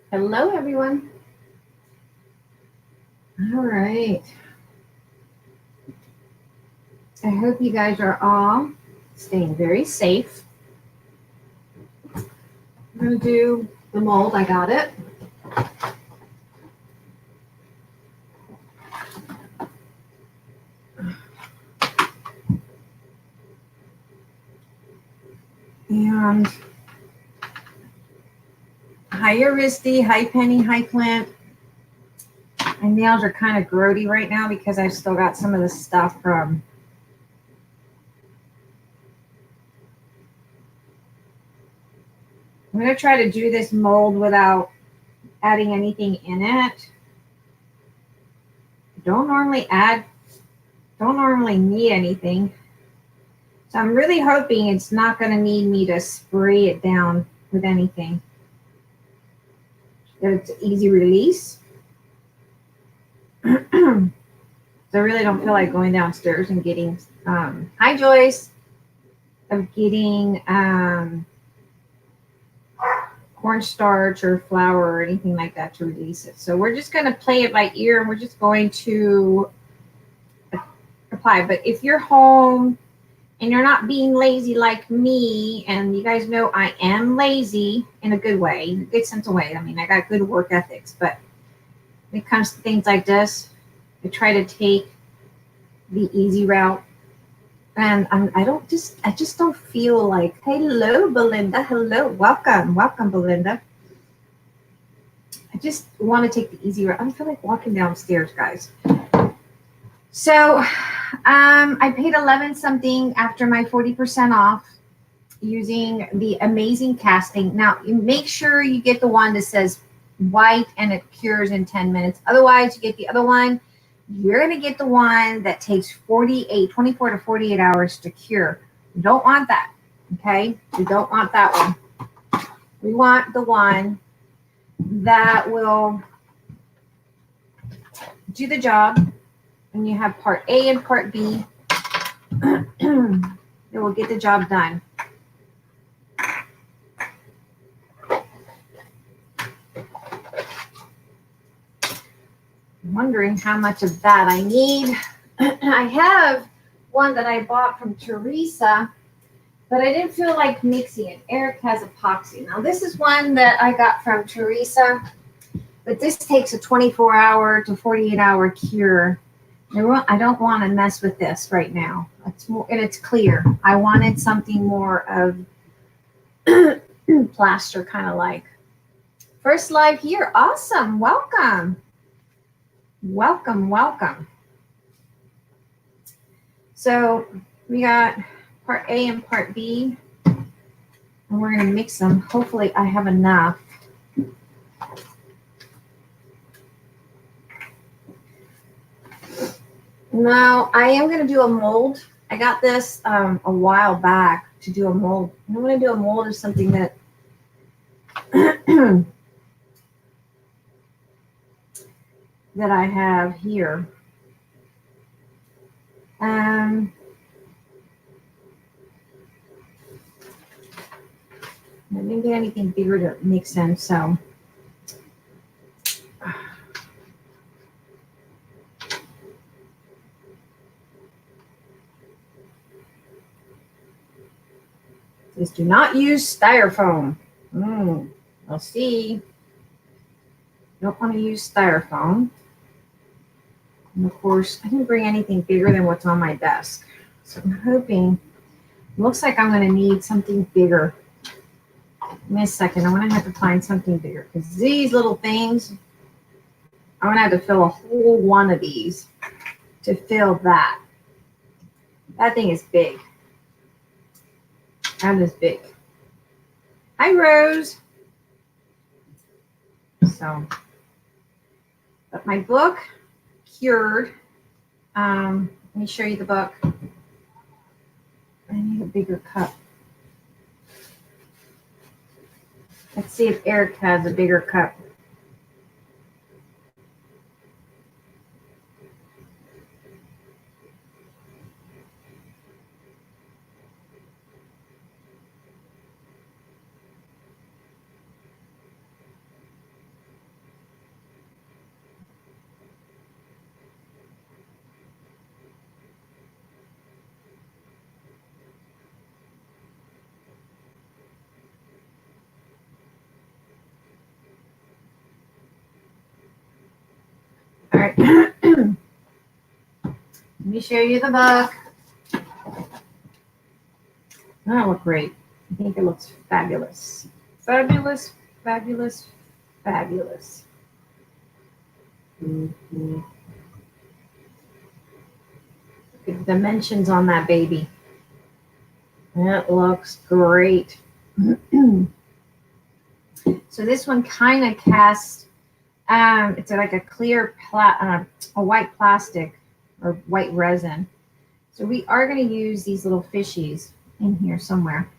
Hello, everyone. All right. I hope you guys are all staying very safe. I'm going to do the mold. I got it. And hi, Aristi. Hi, Penny. Hi, Clint. My nails are kind of grody right now because I've still got some of the stuff from I'm going to try to do this mold without adding anything in it. Don't normally need anything. So I'm really hoping it's not going to need me to spray it down with anything. That it's easy release. So I really don't feel like going downstairs and getting, hi Joyce, of getting cornstarch or flour or anything like that to release it. So we're just going to play it by ear and we're just going to apply. But if you're home and you're not being lazy like me, and you guys know I am lazy in a good way, in a good sense of way. I mean, I got good work ethics, but when it comes to things like this, I try to take the easy route. And I just don't feel like, hello, Belinda. Hello, welcome, Belinda. I just want to take the easy route. I feel like walking downstairs, guys. So I paid 11 something after my 40% off using the amazing casting. Now, you make sure you get the one that says white and it cures in 10 minutes. Otherwise, you get the other one. You're going to get the one that takes 24 to 48 hours to cure. You don't want that, okay? We don't want that one. We want the one that will do the job. And you have part A and part B. It will get the job done. I'm wondering how much of that I need. I have one that I bought from Teresa, but I didn't feel like mixing it. Eric has epoxy. Now this is one that I got from Teresa, but this takes a 24-hour to 48-hour cure. I don't want to mess with this right now. It's more, and it's clear. I wanted something more of plaster, kind of like. First live here. Awesome. Welcome. Welcome. So we got part A and part B, and we're going to mix them. Hopefully I have enough. Now I am going to do a mold. I got this a while back to do a mold. I'm going to do a mold of something that that I have here. I didn't get anything bigger to mix in, so just do not use styrofoam. We'll see. Don't want to use styrofoam. And of course, I didn't bring anything bigger than what's on my desk. So I'm hoping, looks like I'm going to need something bigger. Give me a second. I'm going to have to find something bigger because these little things, I'm going to have to fill a whole one of these to fill that. That thing is big. That is big. Hi, Rose. So, but my book cured. Let me show you the book. I need a bigger cup. Let's see if Eric has a bigger cup. All right. Let me show you the book. That look great. I think it looks fabulous. Fabulous, fabulous, fabulous. Mm-hmm. Look at the dimensions on that baby. It looks great. So this one kind of casts, it's like a clear, a white plastic or white resin. So we are going to use these little fishies in here somewhere.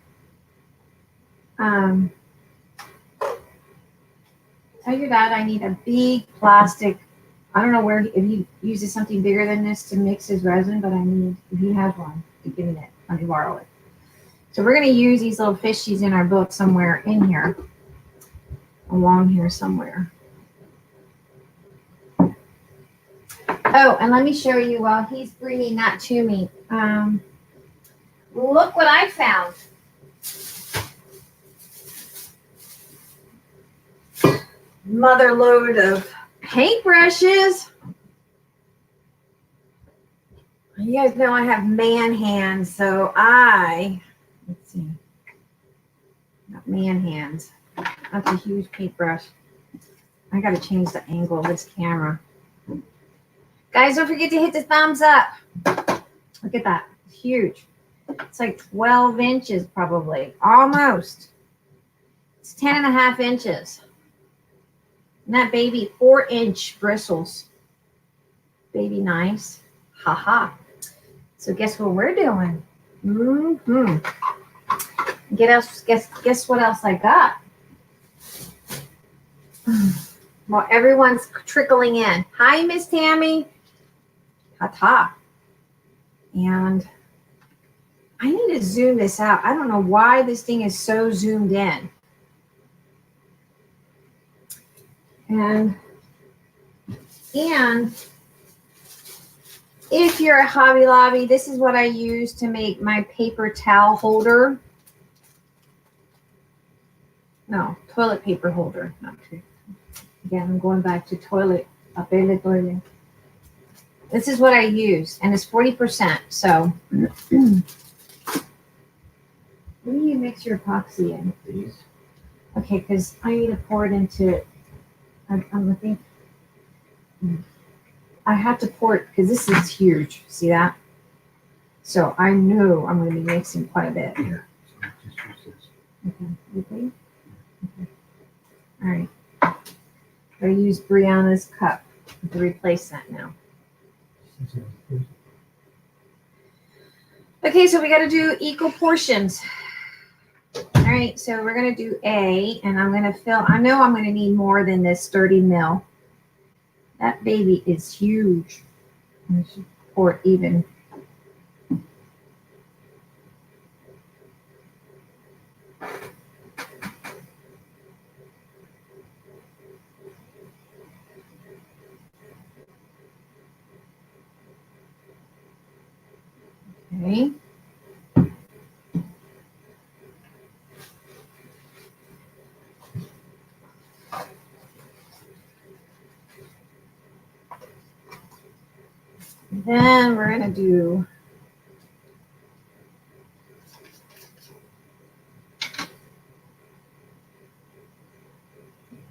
Tell your dad I need a big plastic. I don't know where, if he uses something bigger than this to mix his resin, but I need, if he has one, to give me it. Let me borrow it. So we're going to use these little fishies in our book somewhere in here, along here somewhere. Oh, and let me show you while he's bringing that to me. Look what I found. Mother load of paintbrushes. You guys know I have man hands, so let's see, got man hands. That's a huge paintbrush. I got to change the angle of this camera. Guys, don't forget to hit the thumbs up. Look at that. It's huge. It's like 12 inches probably. Almost. It's 10.5 inches. And that baby, 4-inch bristles. Baby nice. Ha-ha. So guess what we're doing? Mm-hmm. Guess what else I got? Well, everyone's trickling in. Hi, Miss Tammy. Ta-ta. And I need to zoom this out. I don't know why this thing is so zoomed in. And if you're a Hobby Lobby, this is what I use to make my paper towel holder. No, toilet paper holder. Not true. Again, I'm going back to toilet. Papel de toilet. This is what I use, and it's 40%. So, what do you mix your epoxy in? These. Okay, because I need to pour it into. I'm looking. I have to pour it because this is huge. See that? So I know I'm going to be mixing quite a bit. Yeah. So just use this. Okay. All right. I use Brianna's cup to replace that now. Okay, so we got to do equal portions. All right, so we're going to do A, and I'm going to fill. I know I'm going to need more than this 30 ml. That baby is huge. I should pour it even. Okay. Then we're going to do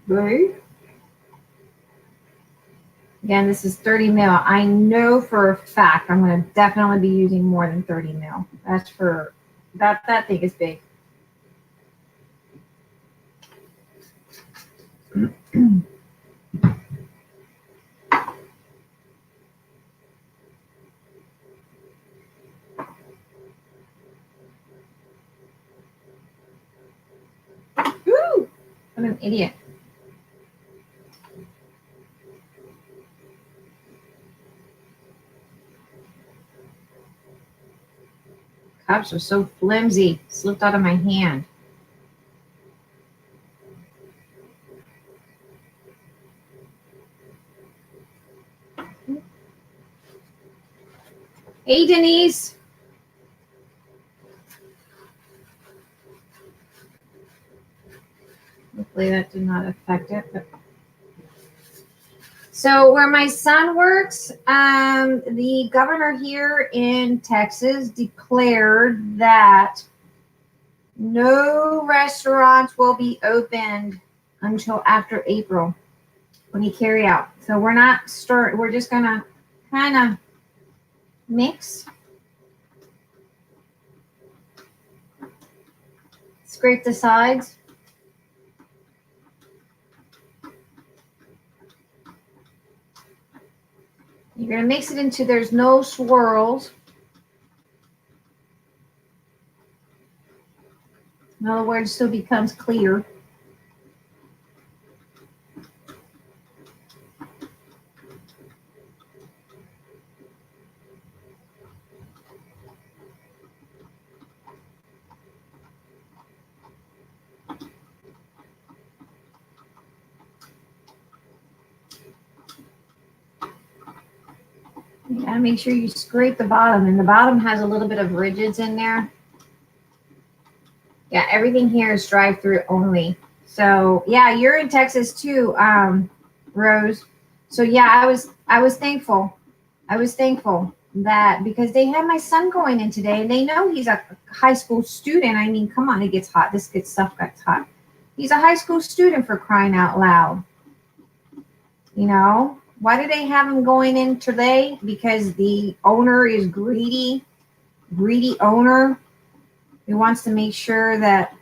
blue. Again, this is 30 mil. I know for a fact I'm going to definitely be using more than 30 mil. That's for, that thing is big. Woo! What an idiot. Cups are so flimsy. Slipped out of my hand. Hey, Denise. Hopefully that did not affect it. But... So where my son works, the governor here in Texas declared that no restaurants will be opened until after April when you carry out. So we're not we're just gonna kind of mix, scrape the sides. You're gonna mix it into there's no swirls. In other words, so it becomes clear. You gotta make sure you scrape the bottom, and the bottom has a little bit of rigids in there. Yeah, everything here is drive-through only. So yeah, you're in Texas too, Rose. So yeah, I was thankful. I was thankful that because they had my son going in today, and they know he's a high school student. I mean, come on, it gets hot. This stuff gets hot. He's a high school student, for crying out loud. You know, why do they have him going in today? Because the owner is greedy owner. He wants to make sure that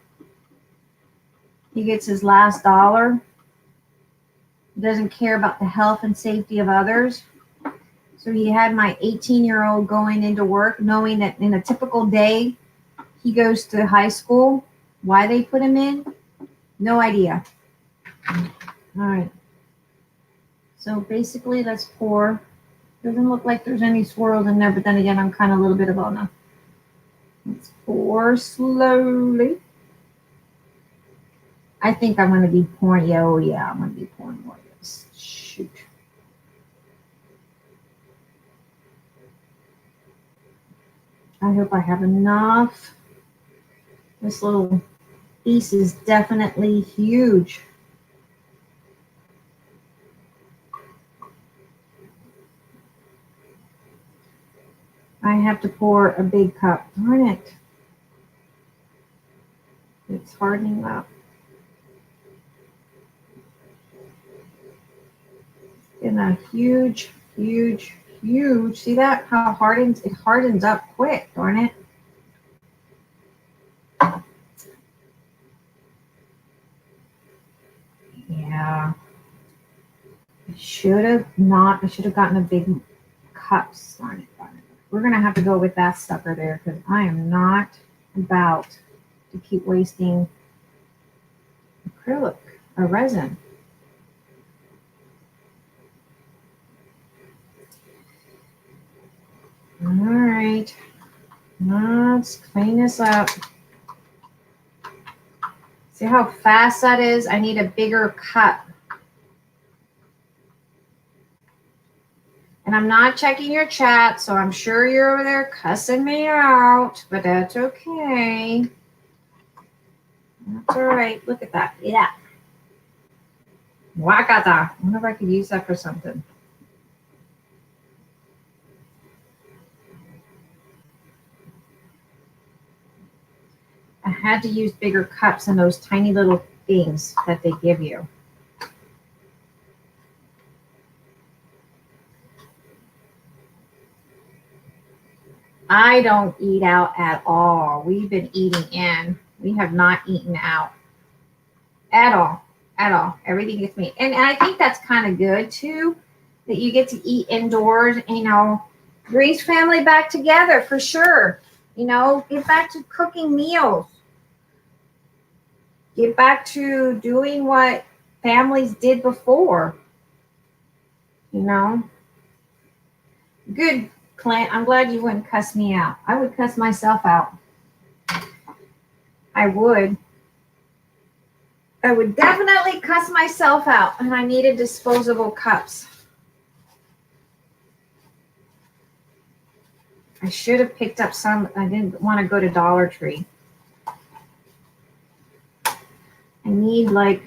he gets his last dollar. He doesn't care about the health and safety of others. So he had my 18-year-old going into work knowing that in a typical day he goes to high school. Why they put him in? No idea. All right. So basically, let's pour. Doesn't look like there's any swirls in there, but then again, I'm kind of a little bit of on a. Let's pour slowly. I think I'm going to be pouring. Yeah, oh yeah, I'm going to be pouring more of this. Shoot. I hope I have enough. This little piece is definitely huge. I have to pour a big cup. Darn it. It's hardening up. In a huge, huge, huge. See that? How it hardens up quick, darn it. Yeah. I should have gotten a big cup. Darn it. We're gonna have to go with that sucker there because I am not about to keep wasting acrylic or resin. All right, let's clean this up. See how fast that is? I need a bigger cup. And I'm not checking your chat, so I'm sure you're over there cussing me out, but that's okay. That's all right. Look at that. Yeah. Wakata. I wonder if I could use that for something. I had to use bigger cups than those tiny little things that they give you. I don't eat out at all. We've been eating in. We have not eaten out at all. At all. Everything gets me. And I think that's kind of good too, that you get to eat indoors, you know, brings family back together for sure. You know, get back to cooking meals. Get back to doing what families did before. You know? Good, Clint. I'm glad you wouldn't cuss me out. I would cuss myself out. I would. I would definitely cuss myself out, and I needed disposable cups. I should have picked up some. I didn't want to go to Dollar Tree. I need like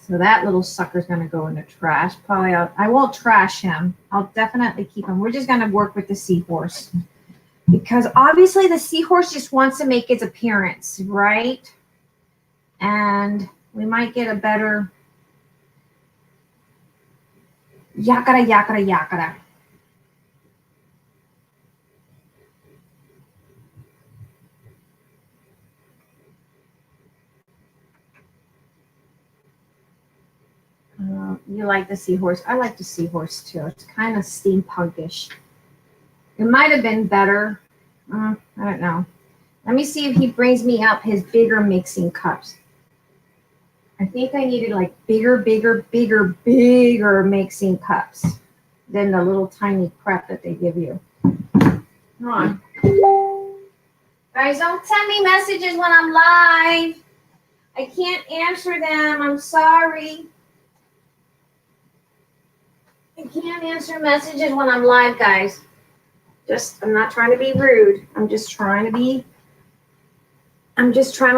So that little sucker's going to go in the trash. Probably I won't trash him. I'll definitely keep him. We're just going to work with the seahorse. Because obviously the seahorse just wants to make its appearance, right? And we might get a better yakara, yakara, yakara. You like the seahorse. I like the seahorse too. It's kind of steampunkish. It might have been better. I don't know. Let me see if he brings me up his bigger mixing cups. I think I needed like bigger mixing cups than the little tiny crap that they give you. Come on. Guys, don't send me messages when I'm live. I can't answer them. I'm sorry. I can't answer messages when I'm live, guys. I'm not trying to be rude. I'm just trying to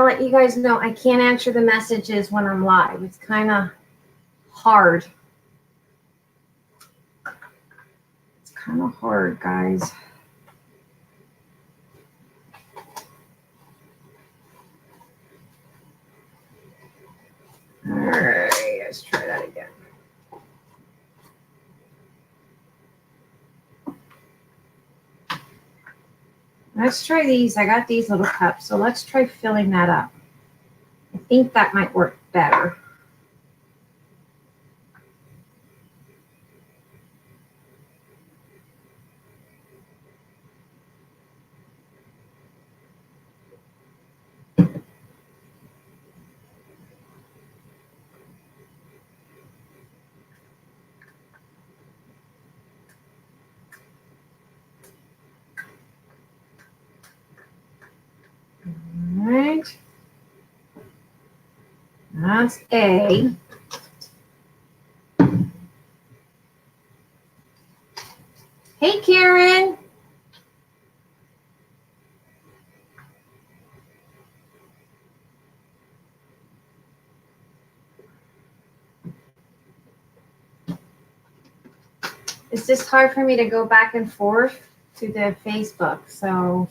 let you guys know I can't answer the messages when I'm live. It's kind of hard. It's kind of hard, guys. All right, let's try that again. Let's try these. I got these little cups, so let's try filling that up. I think that might work better. All right. That's A. Hey, Karen. It's just hard for me to go back and forth to the Facebook, so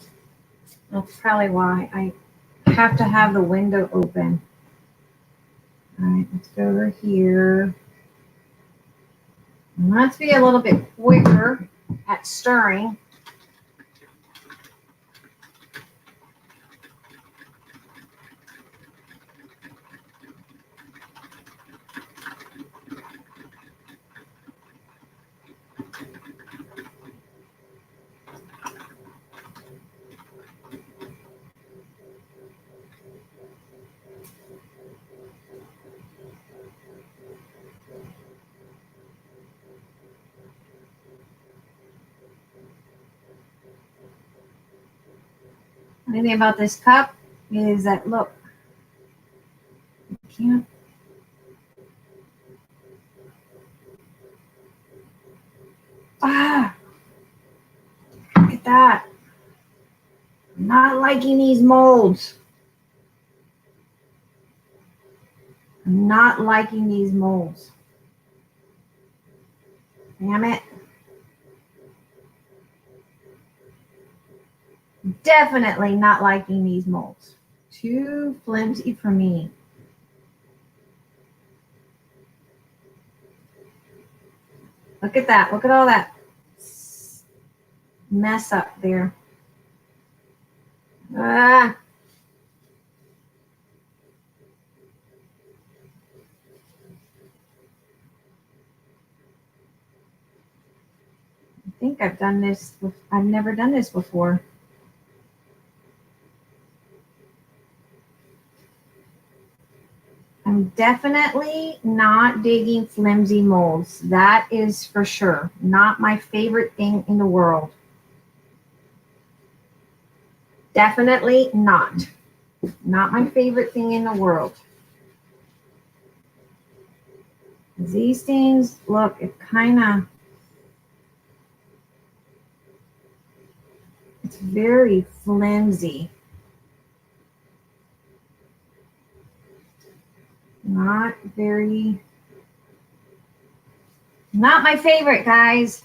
that's probably why I have to have the window open. All right, let's go over here. And let's be a little bit quicker at stirring. The thing about this cup is that, look, you can't. Look at that. I'm not liking these molds. I'm not liking these molds. Damn it. Definitely not liking these molds. Too flimsy for me. Look at that. Look at all that mess up there. I think I've done this. I've never done this before. I'm definitely not digging flimsy molds. That is for sure. Not my favorite thing in the world. Definitely not. Not my favorite thing in the world. These things, look, it kind of, it's very flimsy. Not my favorite, guys.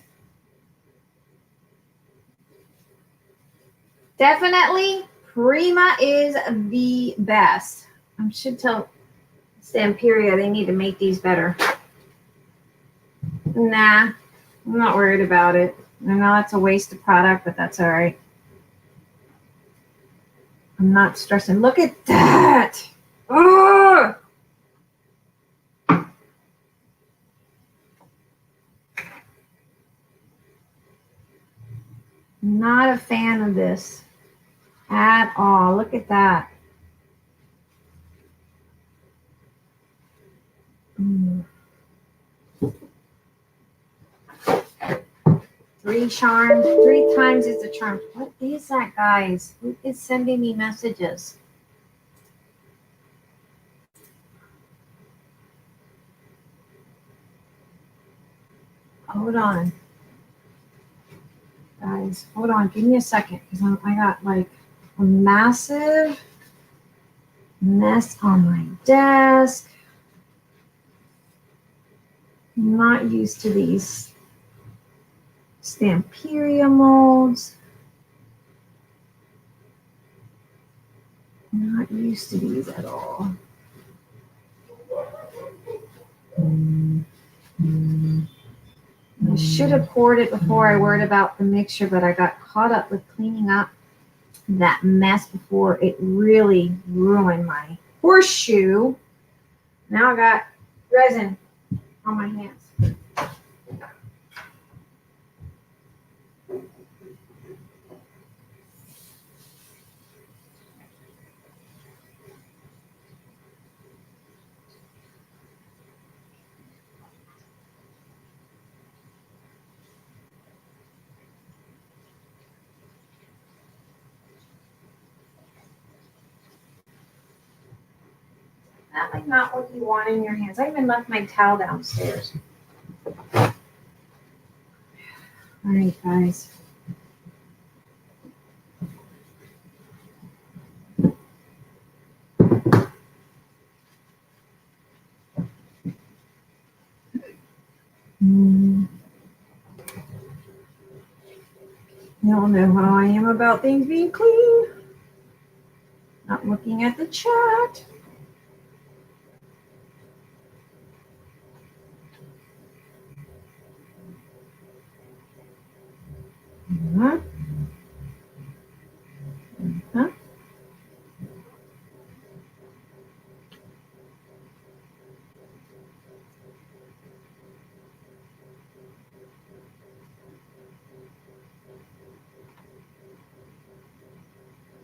Definitely Prima is the best. I should tell Stamperia they need to make these better. Nah, I'm not worried about it. I know it's a waste of product, but that's all right. I'm not stressing. Look at that. Oh! Not a fan of this at all. Look at that. Mm. 3 charms. 3 times is the charm. What is that, guys? Who is sending me messages? Hold on. Guys, hold on. Give me a second. Because I got like a massive mess on my desk. I'm not used to these Stamperia molds. I'm not used to these at all. I should have poured it before I worried about the mixture, but I got caught up with cleaning up that mess before it really ruined my horseshoe. Now I got resin on my hands. That like not what you want in your hands. I even left my towel downstairs. All right, guys. You all know how I am about things being clean. Not looking at the chat. Uh-huh. Uh-huh.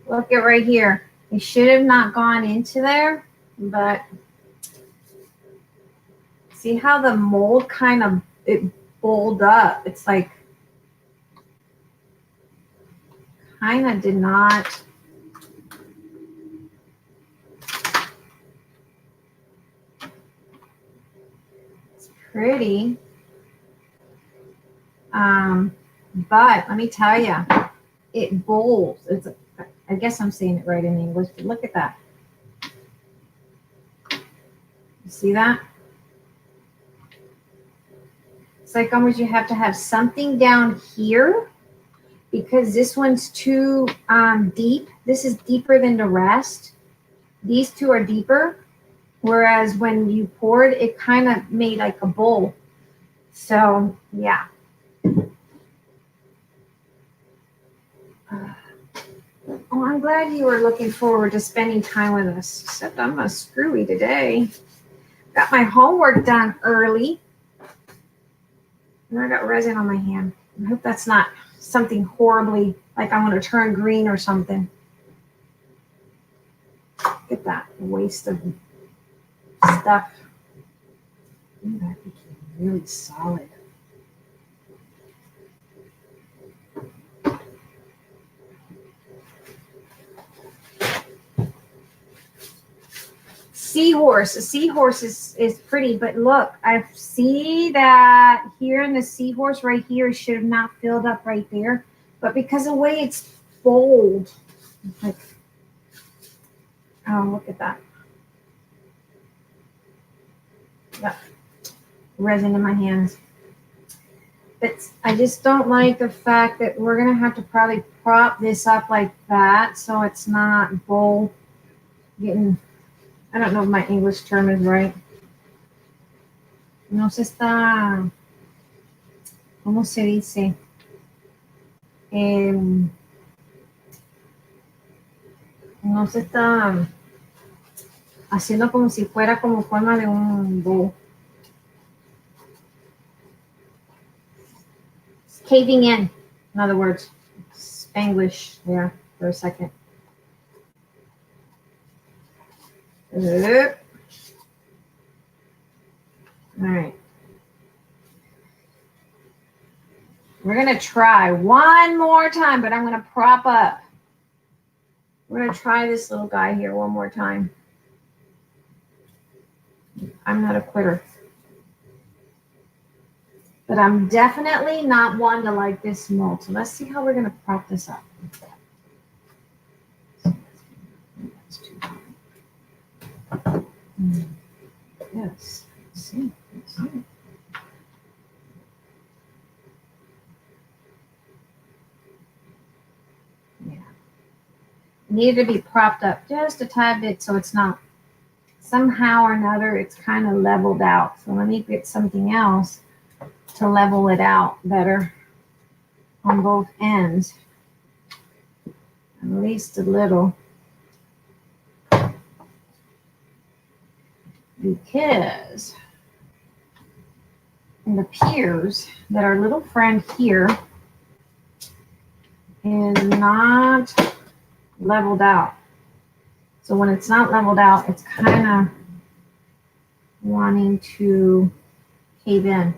Look at right here. It should have not gone into there, but see how the mold kind of it bowled up. It's like kind of did not. It's pretty. But let me tell you, it bowls. I guess I'm saying it right in English, but look at that. You see that? It's like almost you have to have something down here because this one's too deep. This is deeper than the rest. These two are deeper. Whereas when you poured, it kind of made like a bowl. So, yeah. Oh, I'm glad you were looking forward to spending time with us. Except I'm a screwy today. Got my homework done early. And I got resin on my hand. I hope that's not something horribly, like I want to turn green or something. Look at that waste of stuff. Ooh, that became really solid. Seahorse. A seahorse is pretty, but look, I see that here in the seahorse right here, it should have not filled up right there. But because of the way it's bold, like, oh, look at that. got resin in my hands. But I just don't like the fact that we're going to have to probably prop this up like that so it's not bowl getting, I don't know if my English term is right. No se está, ¿cómo se dice? No se está haciendo como si fuera como forma de un bowl. It's caving in other words. Spanglish there for a second. All right. We're going to try one more time, but I'm going to prop up. We're going to try this little guy here one more time. I'm not a quitter. But I'm definitely not one to like this mold. So let's see how we're going to prop this up. Yes. Let's see. Let's see. Yeah. Needed to be propped up just a tad bit so it's not somehow or another it's kind of leveled out. So let me get something else to level it out better on both ends. At least a little. Because it appears that our little friend here is not leveled out. So when it's not leveled out, it's kind of wanting to cave in.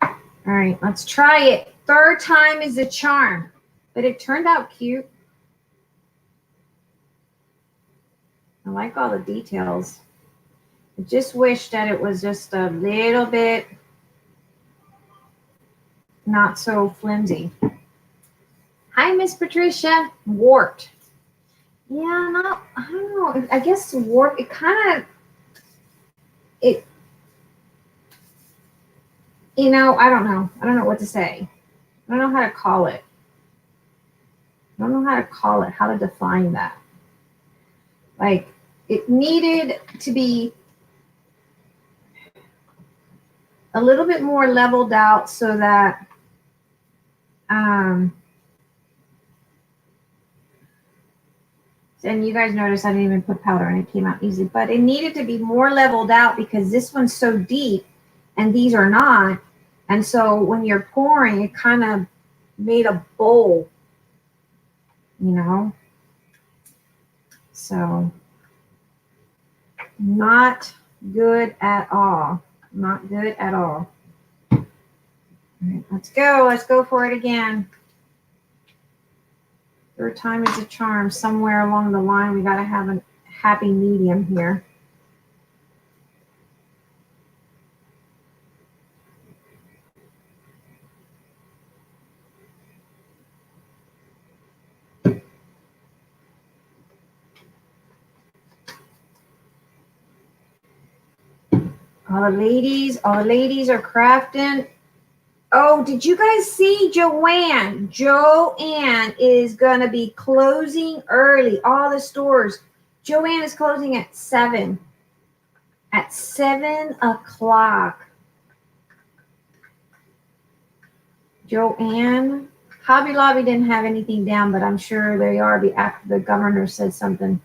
All right, let's try it. Third time is a charm, but it turned out cute. I like all the details. I just wish that it was just a little bit not so flimsy. Hi, Miss Patricia. Warped. Yeah, not, I don't know. I guess warped, it kind of, you know, I don't know. I don't know what to say. I don't know how to call it. I don't know how to call it, how to define that. Like, it needed to be a little bit more leveled out so that and you guys notice I didn't even put powder and it came out easy, but it needed to be more leveled out because this one's so deep and these are not. And so when you're pouring, it kind of made a bowl, you know? So not good at all. Not good at all. All right, let's go. Let's go for it again. Third time is a charm. Somewhere along the line, we got to have a happy medium here. All the ladies are crafting. Oh, did you guys see Joanne? Joanne is going to be closing early. All the stores. Joanne is closing at 7. At 7 o'clock. Joanne. Hobby Lobby didn't have anything down, but I'm sure they are after the governor said something.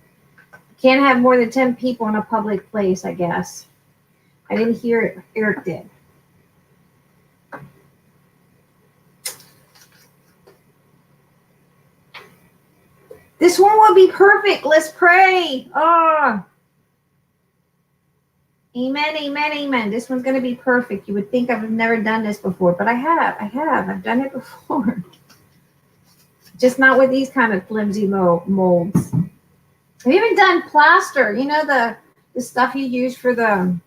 Can't have more than 10 people in a public place, I guess. I didn't hear it. Eric did. This one will be perfect. Let's pray. Oh. Amen, amen, amen. This one's going to be perfect. You would think I've never done this before, but I have. I've done it before. Just not with these kind of flimsy molds. I've even done plaster. You know, the stuff you use for the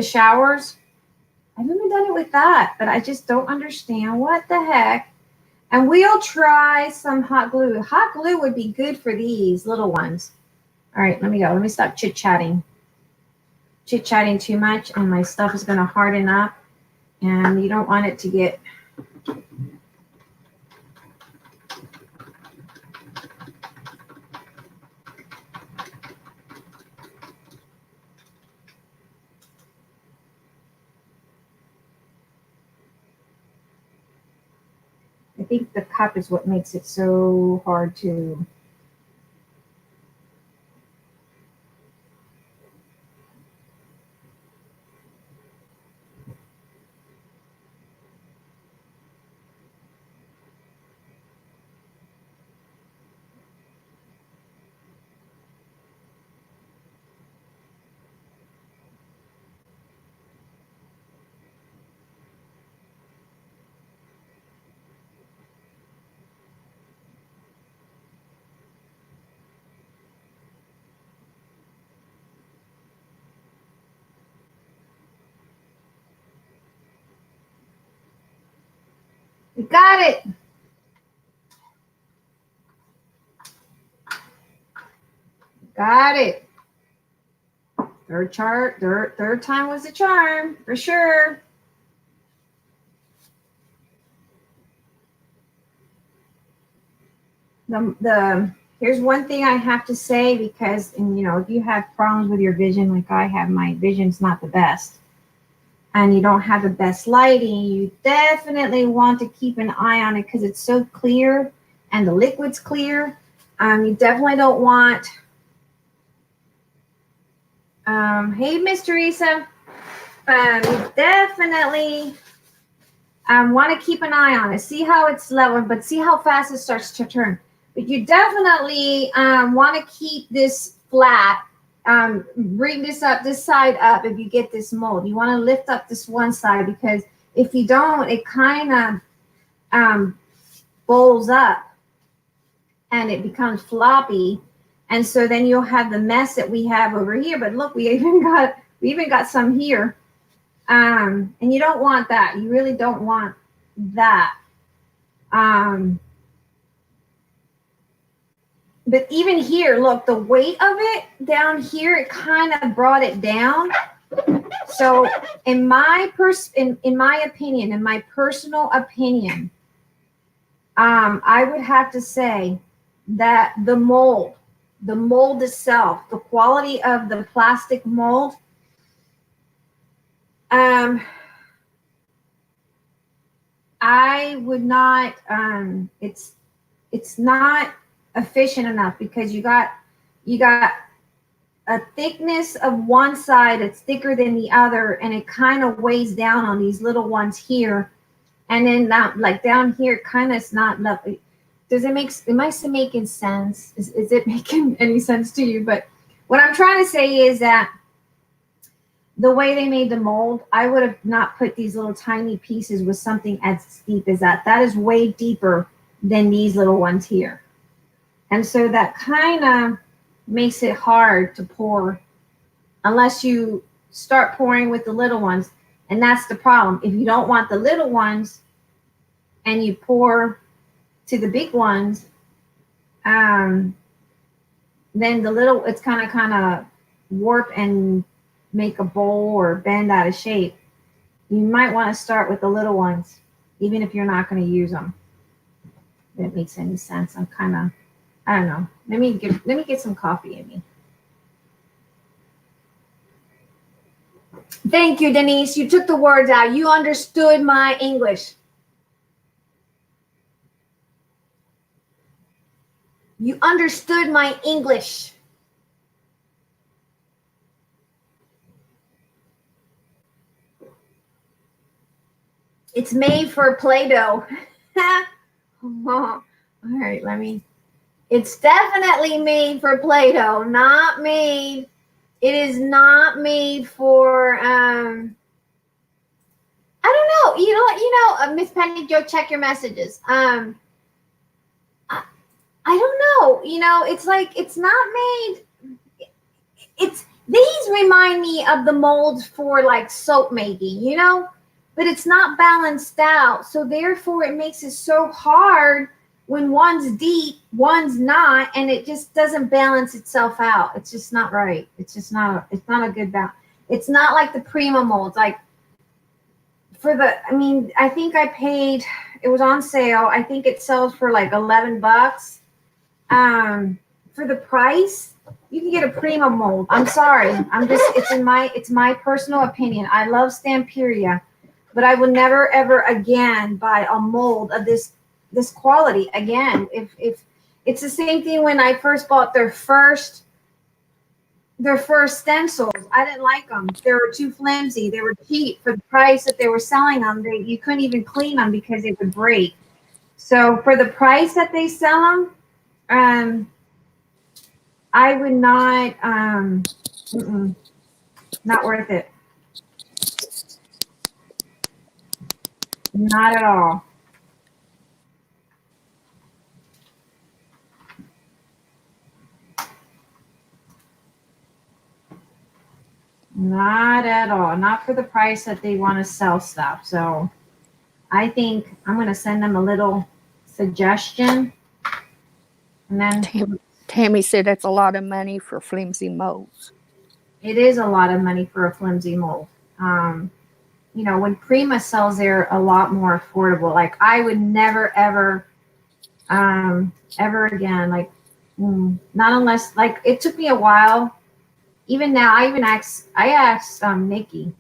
showers. I've even done it with that, but I just don't understand what the heck. And we'll try some hot glue. Hot glue would be good for these little ones. All right, let me go. Let me stop chit-chatting. chit-chatting too much and my stuff is going to harden up, and you don't want it to get I think the cup is what makes it so hard to. We got it. Got it. Third time was a charm for sure. Here's one thing I have to say, because, and if you have problems with your vision like I have, my vision's not the best, and you don't have the best lighting, you definitely want to keep an eye on it because it's so clear and the liquid's clear. You definitely don't want. Hey, Miss Teresa. You definitely want to keep an eye on it. See how it's level, but see how fast it starts to turn. But you definitely want to keep this flat. Bring this side up if you get this mold. You want to lift up this one side, because if you don't, it kind of bowls up and it becomes floppy. And so then you'll have the mess that we have over here. But look, we even got some here. And you don't want that. You really don't want that. But even here, look, the weight of it down here, it kind of brought it down. So in my opinion, in my personal opinion, I would have to say that the mold itself, the quality of the plastic mold, I would not, it's not efficient enough, because you got a thickness of one side that's thicker than the other, and it kind of weighs down on these little ones here, and then that, like down here, kind of is not lovely. Am I making sense? Is it making any sense to you? But what I'm trying to say is that the way they made the mold, I would have not put these little tiny pieces with something as deep as that. That is way deeper than these little ones here. And so that kind of makes it hard to pour unless you start pouring with the little ones. And that's the problem. If you don't want the little ones and you pour to the big ones, then the little, it's kind of warp and make a bowl or bend out of shape. You might want to start with the little ones, even if you're not going to use them. If it makes any sense. I don't know. Let me get some coffee in me. Thank you, Denise. You took the words out. You understood my English. You understood my English. It's made for Play-Doh. All right, it's definitely made for Play-Doh, not made. It is not made for, I don't know. Miss Penny Joe, check your messages. I don't know. It's like, it's not made. These remind me of the molds for like soap making, but it's not balanced out. So therefore it makes it so hard when one's deep, one's not, and it just doesn't balance itself out. It's just not right. It's not a good balance. It's not like the Prima molds. Like I think I paid. It was on sale. I think it sells for like $11. For the price, you can get a Prima mold. I'm sorry. It's my personal opinion. I love Stamperia, but I would never ever again buy a mold of this quality again. If it's the same thing when I first bought their first stencils. I didn't like them. They were too flimsy. They were cheap for the price that they were selling them. You couldn't even clean them because they would break. So for the price that they sell them, I would not, not worth it. Not at all. Not at all. Not for the price that they want to sell stuff. So I think I'm going to send them a little suggestion. And then Tammy said that's a lot of money for flimsy molds. It is a lot of money for a flimsy mold. When Prima sells, they're a lot more affordable. Like I would never, ever, ever again, like, not unless, like, it took me a while. Even now, I asked Nikki,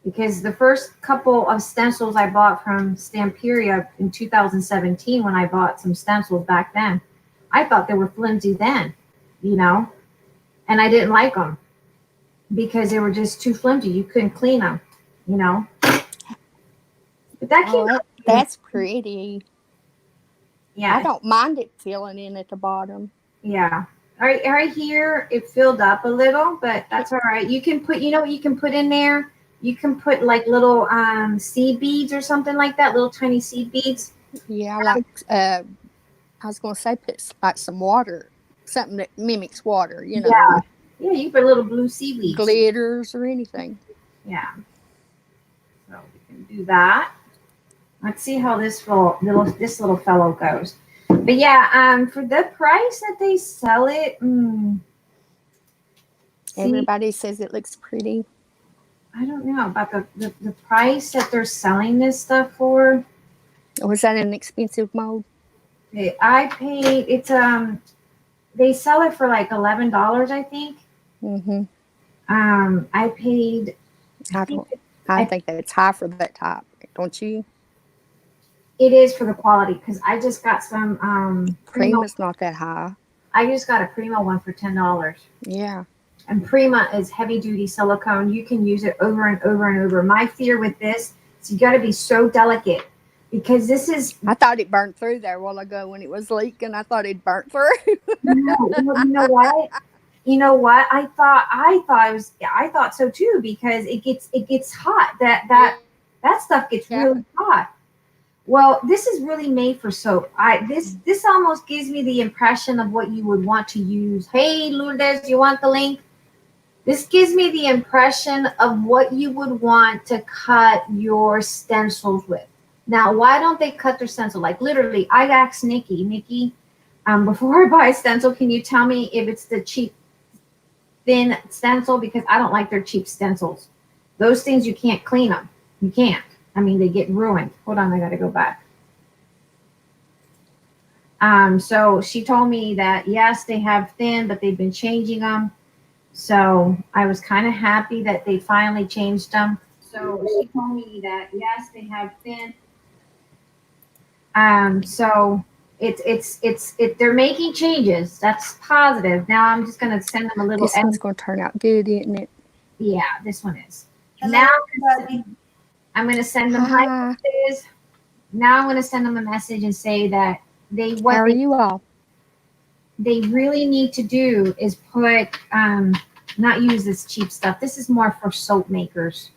because the first couple of stencils I bought from Stamperia in 2017, when I bought some stencils back then, I thought they were flimsy then, and I didn't like them because they were just too flimsy. You couldn't clean them, But that came out. That's pretty. Yeah. I don't mind it filling in at the bottom. Yeah. Right here, it filled up a little, but that's all right. You can put, what you can put in there? You can put like little seed beads or something like that, little tiny seed beads. Yeah, like I was going to say put like some water, something that mimics water, Yeah. Yeah, you can put little blue seaweed. Glitters or anything. Yeah. So we can do that. Let's see how this little fellow goes. But yeah, for the price that they sell it, everybody says it looks pretty. I don't know about the price that they're selling this stuff for. Was that an expensive mold? I paid. It's they sell it for like $11, I think. Mhm. I paid. I think that it's high for that type, don't you? It is for the quality, because I just got some Prima's not that high. I just got a Prima one for $10. Yeah. And Prima is heavy duty silicone. You can use it over and over and over. My fear with this is you got to be so delicate, because this is. I thought it burned through there a while ago when it was leaking. I thought it burnt through. No, you know what? You know what? I thought so too, because it gets hot. That stuff gets really hot. Well, this is really made for soap. This almost gives me the impression of what you would want to use. Hey, Lourdes, you want the link? This gives me the impression of what you would want to cut your stencils with. Now, why don't they cut their stencil? Like literally, I asked Nikki, before I buy a stencil, can you tell me if it's the cheap, thin stencil? Because I don't like their cheap stencils. Those things, you can't clean them. You can't. I mean, they get ruined. Hold on, I got to go back. So she told me that, yes, they have thin, but they've been changing them. So I was kind of happy that they finally changed them. So she told me that, yes, they have thin. So they're making changes. That's positive. Now I'm just going to send them a little. This one's going to turn out good, isn't it? Yeah, this one is. Hello, now everybody. I'm going to send them messages. Now I'm going to send them a message and say that How are you all? They really need to do is put, not use this cheap stuff. This is more for soap makers.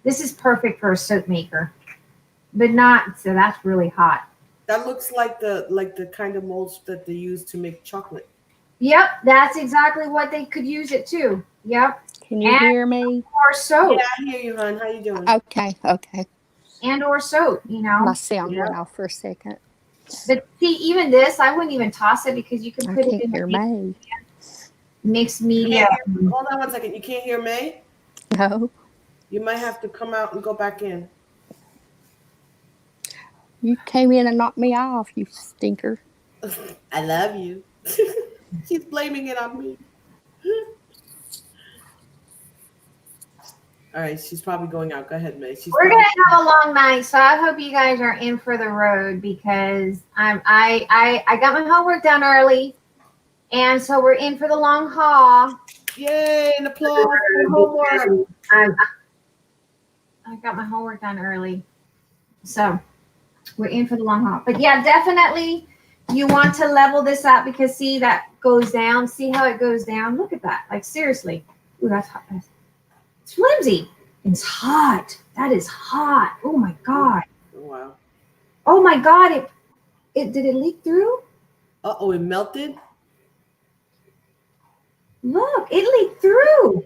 This is perfect for a soap maker, but not, so that's really hot. That looks like the kind of molds that they use to make chocolate. Yep, that's exactly what they could use it to. Yep. Can you hear me? Or soap. Yeah, I hear you, hon. How you doing? Okay. And or soap, My sound went off for a second. But see, even this, I wouldn't even toss it, because you can put it in hear May. mixed media. Hold on one second. You can't hear May? No, You might have to come out and go back in. you came in and knocked me off, you stinker. I love you. She's blaming it on me. All right, she's probably going out. Go ahead, May. She's We're probably gonna have a long night, so I hope you guys are in for the road because I got my homework done early, and so we're in for the long haul. yay and applause for homework. I got my homework done early, so we're in for the long haul. But yeah, definitely you want to level this up because see that goes down. See how it goes down. Look at that. Like seriously. Ooh, that's hot. It's flimsy. It's hot. That is hot. Oh my god. Oh, wow. Oh my god. It did it leak through? Uh-oh, it melted? Look, it leaked through.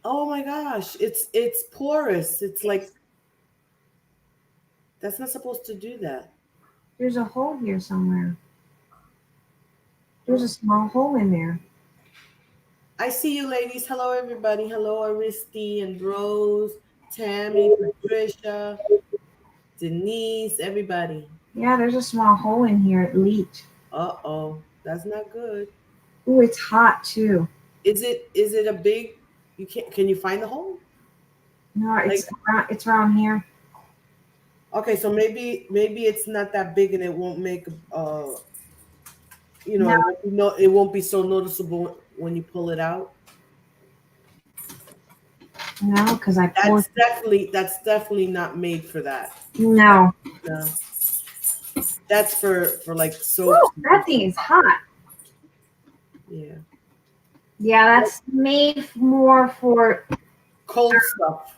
Oh my gosh. It's porous. It's like that's not supposed to do that. There's a hole here somewhere. There's a small hole in there. I see you ladies. Hello everybody. Hello Aristi and Rose, Tammy, Patricia, Denise, everybody. Yeah, there's a small hole in here. It leaked. Uh-oh. That's not good. Ooh, it's hot too. Is it a big can you find the hole? No, it's around here. Okay, so maybe it's not that big and it won't make No. it won't be so noticeable when you pull it out. No, because I poured. That's definitely not made for that. No. No. That's for like soap. Ooh, that thing is hot. Yeah. Yeah, that's made more for. Cold stuff.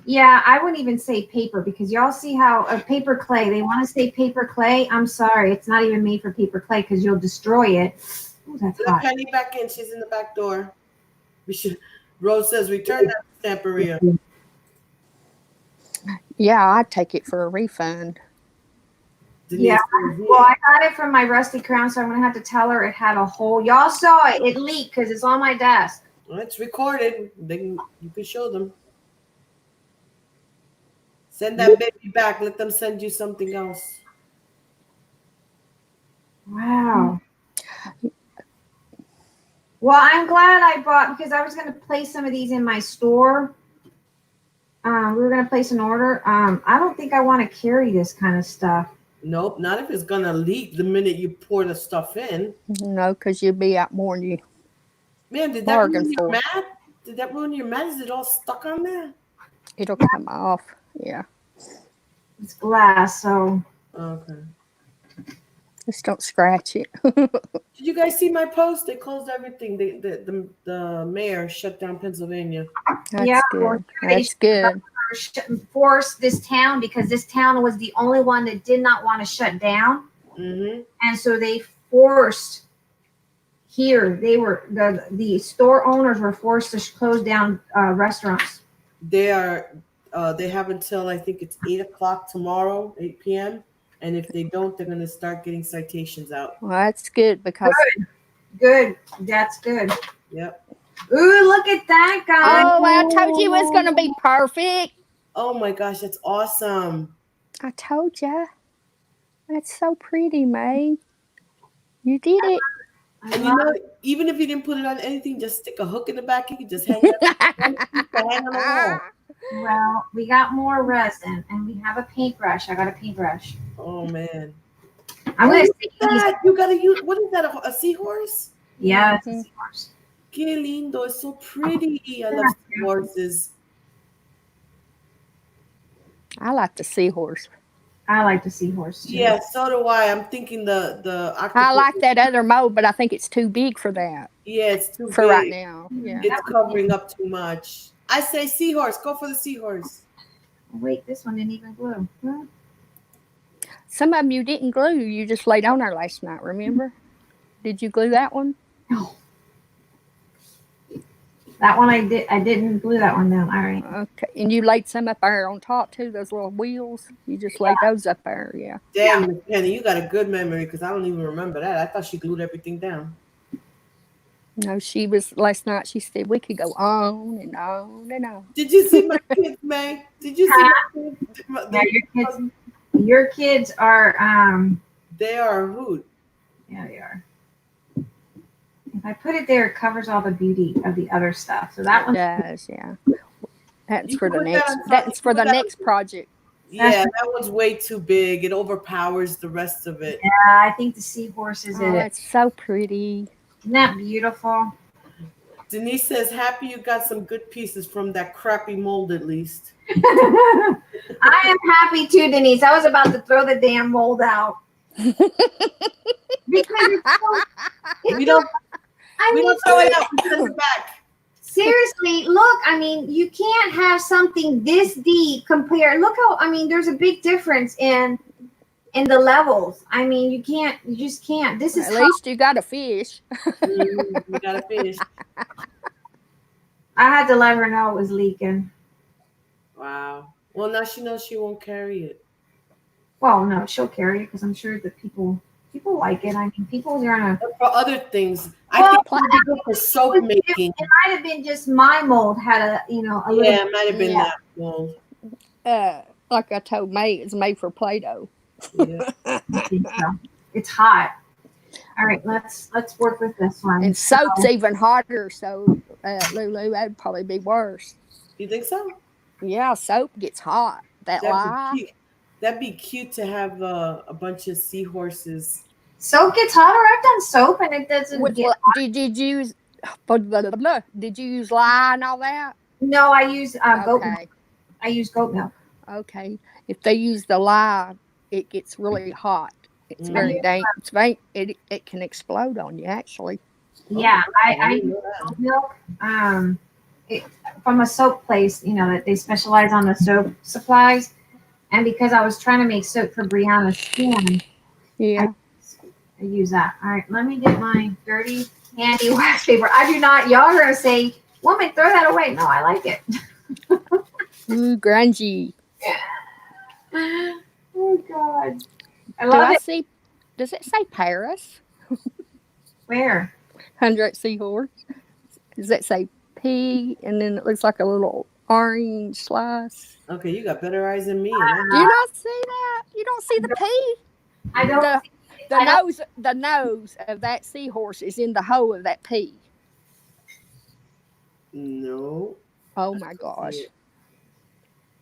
Yeah, I wouldn't even say paper because y'all see how a paper clay. They want to say paper clay. I'm sorry, it's not even made for paper clay because you'll destroy it. Ooh, that's Let hot. Penny back in. She's in the back door. We should. Rose says return that to Stamperia. Yeah, I'd take it for a refund. Denise Yeah, says, well, I got it from my rusty crown, so I'm gonna have to tell her it had a hole. Y'all saw it; it leaked because it's on my desk. Well, it's recorded. You can show them. Send that baby back. Let them send you something else. Wow. Well, I'm glad I bought because I was gonna place some of these in my store. We were gonna place an order. I don't think I want to carry this kind of stuff. Nope, not if it's gonna leak the minute you pour the stuff in. No, because you'll be out more than you Man, did that bargain ruin your for. mat? Did that ruin your mat? Is it all stuck on there? It'll come off. Yeah. It's glass, so Okay. Just don't scratch it. Did you guys see my post? They closed everything. The mayor shut down Pennsylvania. That's yeah, good. they That's good. forced this town because this town was the only one that did not want to shut down, Mm-hmm. and so they forced. Here, they were the store owners were forced to close down restaurants. They are. They have until I think it's 8 o'clock tomorrow, 8 p.m. And if they don't, they're gonna start getting citations out. Well, that's good because. Good. That's good. Yep. Ooh, look at that, guy. Oh, I told you it was going to be perfect. Oh my gosh, that's awesome. I told you. That's so pretty, May. You did it. And you know, even if you didn't put it on anything, just stick a hook in the back. You can just hang it up. Hang on the wall. Well, we got more resin, and we have a paintbrush. I got a paintbrush. Oh man. I'm gonna see that. You gotta use. What is that? A seahorse? Yeah, it's a seahorse. Que lindo! It's so pretty. I love seahorses. I like the seahorse. I like the seahorse too. Yeah, so do I. I'm thinking the octopus. I like that other mold, but I think it's too big for that. Yeah, it's too for big. right now. Yeah, it's covering up too much. I say seahorse. Go for the seahorse. Wait, this one didn't even glue. Huh? Some of them you didn't glue. You just laid on there last night. Remember? Did you glue that one? No. That one I did. I didn't glue that one down. All right. Okay, and you laid some up there on top too. Those little wheels. You just laid those up there. Yeah. Dang, Miss Penny, you got a good memory because I don't even remember that. I thought she glued everything down. No, she was last night. She said we could go on and on and on. Did you see my kids, May? Did you see my kids? Yeah, your kids are They are a hoot. yeah, they are. If I put it there, it covers all the beauty of the other stuff. So that It one, does, yeah. That's You for can the put that next. on top- That's you for can the put that next project. Yeah, that one's way too big. It overpowers the rest of it. yeah, I think the seahorse is Oh, it. it's so pretty. Isn't that beautiful? Denise says, happy you got some good pieces from that crappy mold at least. I am happy too, Denise. I was about to throw the damn mold out. Because We don't I we mean, don't throw it out, we send it back. seriously, look, I mean, you can't have something this deep compared. Look how, I mean, there's a big difference in the levels. I mean, you just can't. This is At how least you got a fish. We gotta finish. I had to let her know it was leaking. Wow. Well, now she knows she won't carry it. Well, no, she'll carry it because I'm sure that people like it. I mean, people are gonna. But for other things, I Well, think it would be good for soap making. It might have been just my mold had a little. Yeah, it might have been Yeah. that mold. Like I told May, it's made for Play-Doh. Yeah. I think so. It's hot. All right, let's work with this one. And soap's even hotter, so Lulu, that'd probably be worse. You think so? Yeah, soap gets hot. That lye. That'd be cute. That'd be cute to have a bunch of seahorses. Soap gets hotter. I've done soap and it doesn't With, get. did you use? Blah, blah, blah, blah. Did you use lye and all that? No, I use goat milk. Okay, I use goat milk. okay. If they use the lye, it gets really hot. It's very dangerous. It can explode on you, actually. Yeah, I didn't use know that. goat milk. From a soap place, that they specialize on the soap supplies. And because I was trying to make soap for Brianna's skin, Yeah. I use that. All right, let me get my dirty, handy wax paper. I do not. Y'all are gonna say, "Woman, throw that away." No, I like it. Ooh, grungy. Oh God, I Do love I it. see? Does it say Paris? Where? 100 seahorse. Does that say P? And then it looks like a little orange slice. Okay, you got better eyes than me. Do you not see that? You don't see the P? I don't. The nose of that seahorse is in the hole of that P. No. Oh my gosh.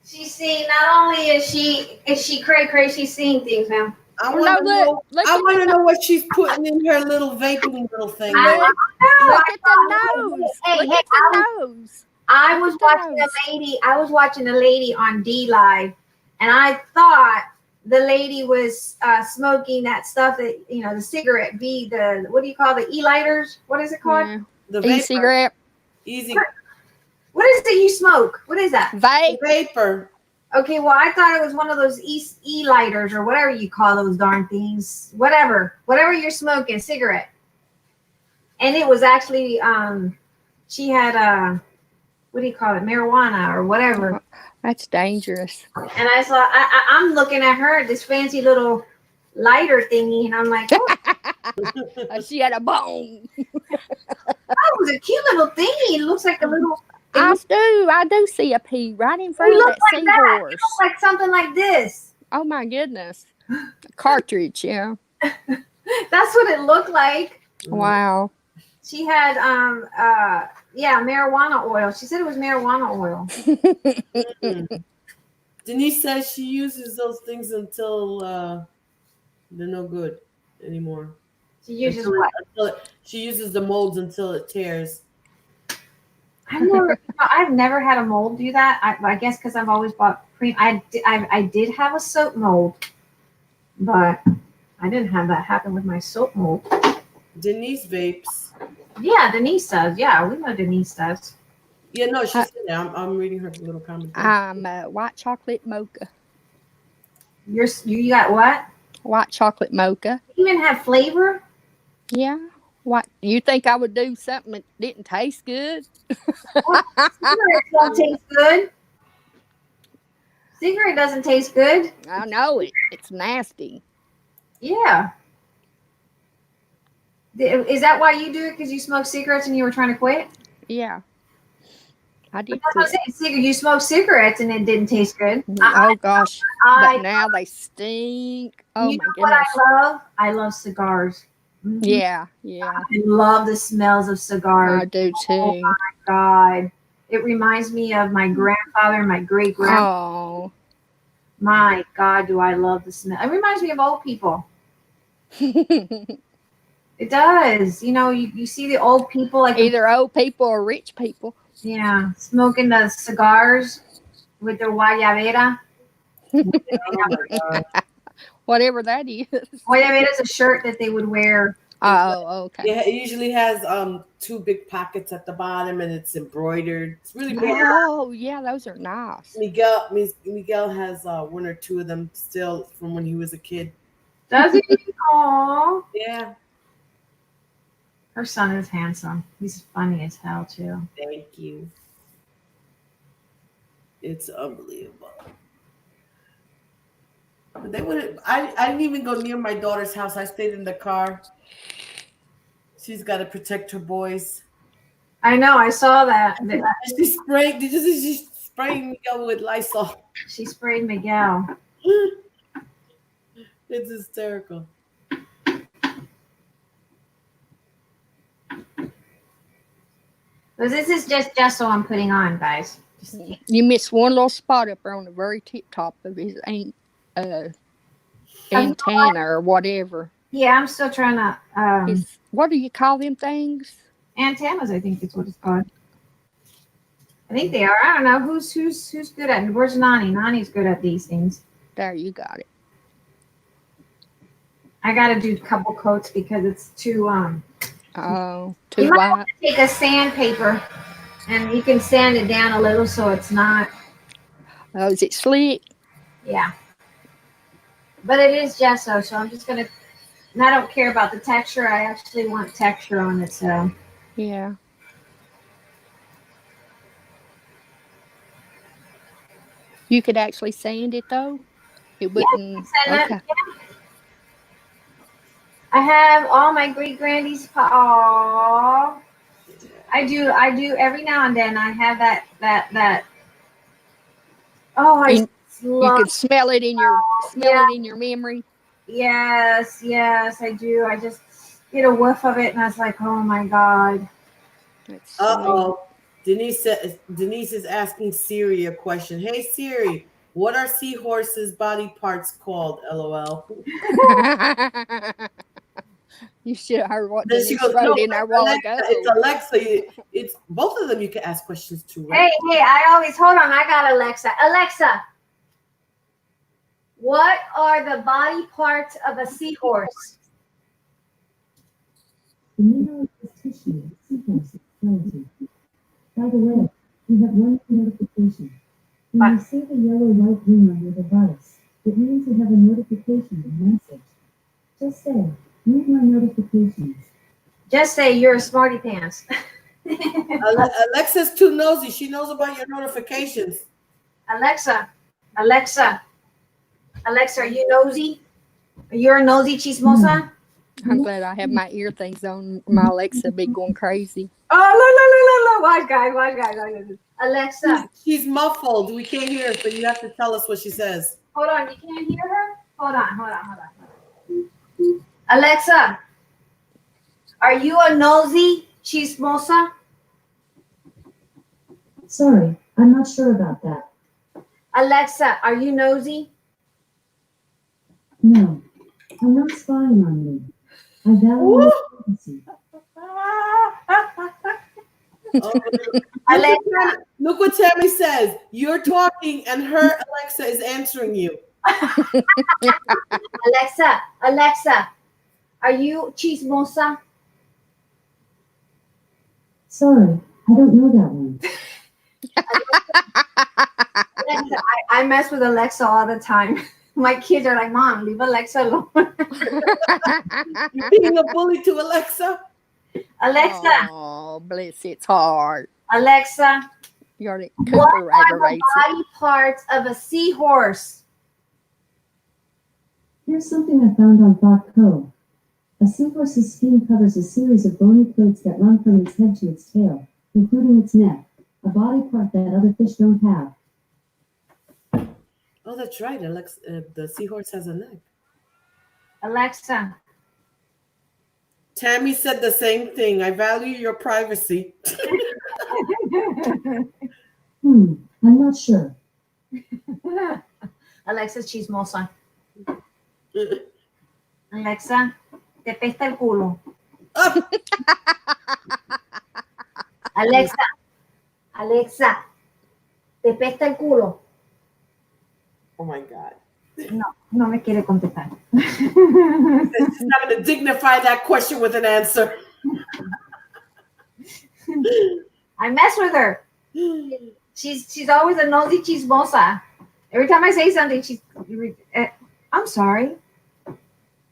She's seeing. Not only is she cray, she's seeing things now. I Well, want to no, know. look I at want to know what she's putting in her little vaping little thing. Look, look at the nose. Hey, Look hey, at the nose. I was Look at watching those. a lady. I was watching a lady on D Live, and I thought the lady was smoking that stuff that the cigarette what do you call the e-lighters? What is it called? Yeah. The vapor. E-cigarette. Easy. What is it you smoke? What is that? Vape. Vapor. Okay, well I thought it was one of those e-lighters or whatever you call those darn things. Whatever you're smoking, cigarette. And it was actually she had what do you call it, marijuana or whatever. That's dangerous. And I saw, I'm looking at her, this fancy little lighter thingy, and I'm like, oh, She had a bone. that was a cute little thingy. It looks like a little. I do see a P right in front It of looks that like that. It seahorse. looks like something like this. Oh my goodness. Cartridge, yeah. That's what it looked like. Wow. She had marijuana oil. She said it was marijuana oil. Denise says she uses those things until they're no good anymore. She uses Until what? she uses the molds until it tears. I've never had a mold do that. I guess because I've always bought cream. I did have a soap mold, but I didn't have that happen with my soap mold. Denise vapes. Yeah, Denise does. Yeah, we know Denise does. Yeah, no, she said that. I'm reading her little comment. I'm white chocolate mocha. You got what? White chocolate mocha. You even have flavor? Yeah. What, you think I would do something that didn't taste good? Cigarettes don't taste good. Cigarette doesn't taste good. I know it. It's nasty. Yeah. Is that why you do it? Because you smoke cigarettes and you were trying to quit? Yeah, I But did that's what I'm quit. saying. You smoked cigarettes and it didn't taste good. Oh gosh, but I now they stink. Oh You my know what goodness. I love? I love cigars. Mhm. Yeah, yeah, I love the smells of cigars. I do Oh too. God. It reminds me of my grandfather and my great grandfather. Oh. My God, do I love the smell. It reminds me of old people. It does. You see the old people like Either old people or rich people. smoking the cigars with their guayabera. Oh my god. Whatever that is. Guayabera is a shirt that they would wear. Oh, okay. Yeah, it usually has two big pockets at the bottom and it's embroidered. It's really pretty. Oh, yeah, those are nice. Miguel has one or two of them still from when he was a kid. Does he? Aww. Yeah, Her son is handsome. He's funny as hell too. thank you. It's unbelievable. But they wouldn't. I didn't even go near my daughter's house. I stayed in the car. She's got to protect her boys. I know. I saw that. She sprayed. Did you see she spraying Miguel with Lysol? She sprayed Miguel. It's hysterical. So this is just gesso I'm putting on, guys. You missed one little spot up there on the very tip top of his antenna or whatever. Yeah, I'm still trying to. What do you call them things? Antennas, I think is what it's called. I think they are. I don't know who's good at it. Where's Nani? Nani's good at these things. There, you got it. I got to do a couple coats because it's too Oh, You too might white. want to take a sandpaper and you can sand it down a little so it's not. Oh, is it slick? Yeah. But it is gesso, so I'm just gonna. And I don't care about the texture. I actually want texture on it, so. Yeah. You could actually sand it though. It wouldn't. Sand Okay. it, yeah. I have all my great grandies. Aww. I do every now and then. I have that. Oh, I You love. could smell it in your Yeah. it in your memory. Yes, I do. I just get a whiff of it, and I was like, oh my God. That's Uh-oh. Denise is asking Siri a question. Hey Siri, what are seahorses' body parts called? LOL. You should have heard what Then Denise she goes, wrote no, in there a while ago. it's Alexa. It's both of them you can ask questions to, right? Hey, I always hold on. I got Alexa. Alexa, what are the body parts of a seahorse? The mineral is tissue, seahorse, skeleton. By the way, we have one notification. When you see the yellow light ring on your device, it means you have a notification or message. Just say, read my notifications. Just say you're a smarty pants. Alexa's too nosy. She knows about your notifications. Alexa, are you nosy? You're a nosy chismosa? I'm glad I have my ear things on. My Alexa be going crazy. Oh, look. Watch, guys. Alexa. She's muffled. We can't hear her, so you have to tell us what she says. Hold on, you can't hear her? Hold on. Alexa, are you a nosy chismosa? Sorry, I'm not sure about that. Alexa, are you nosy? No, I'm not spying on you. I value your privacy. Alexa, Look what Tammy says. You're talking and her Alexa is answering you. Alexa, are you chismosa? Sorry, I don't know that one. Alexa, I mess with Alexa all the time. My kids are like, Mom, leave Alexa alone. You're being a bully to Alexa? Alexa, Oh, bless its heart. Alexa, You're the what Cooper are the aggravates it. body parts of a seahorse? Here's something I found on Thought.co. A A seahorse's skin covers a series of bony plates that run from its head to its tail, including its neck, a body part that other fish don't have. Oh, that's right. Alex, the seahorse has a neck. Alexa. Tammy said the same thing. I value your privacy. I'm not sure. Alexa chismosa. Alexa, te pesta el culo. Oh, Alexa, Alexa, te pesta el culo. oh my God. No me quiere contestar. She's not going to dignify that question with an answer. I mess with her. She's always a nosy chismosa. Every time I say something, I'm sorry.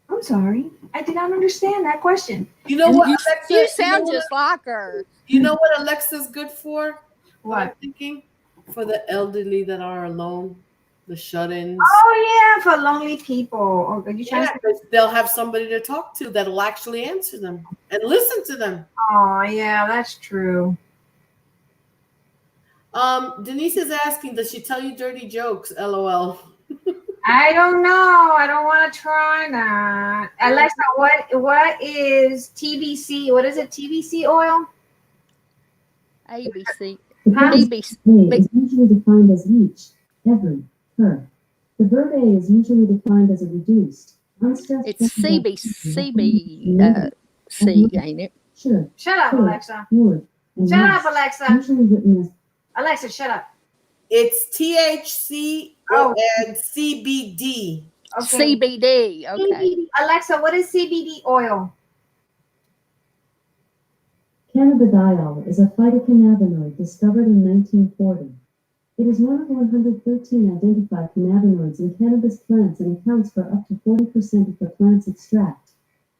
I'm sorry. I did not understand that question. You know what, Alexa? You sound just like her. You know what Alexa's good for? What? I'm thinking for the elderly that are alone, the shut-ins. Oh yeah, for lonely people. Or are you trying Yeah, to? 'cause they'll have somebody to talk to that'll actually answer them and listen to them. Oh yeah, that's true. Denise is asking, does she tell you dirty jokes? LOL. I don't know. I don't want to try that. Alexa, what is TBC? What is it? TBC oil? ABC. The verb ABC. A is usually defined as each, every, per. The verb A is usually defined as a reduced, unstressed. It's CB, C, ain't it? should, Shut up, could, Alexa. would, and Shut must, up, Alexa. usually written as Alexa, shut up. It's THC and CBD. Okay. CBD. Okay. Alexa, what is CBD oil? cannabidiol is a phytocannabinoid discovered in 1940. It is one of 113 identified cannabinoids in cannabis plants and accounts for up to 40% of the plant's extract.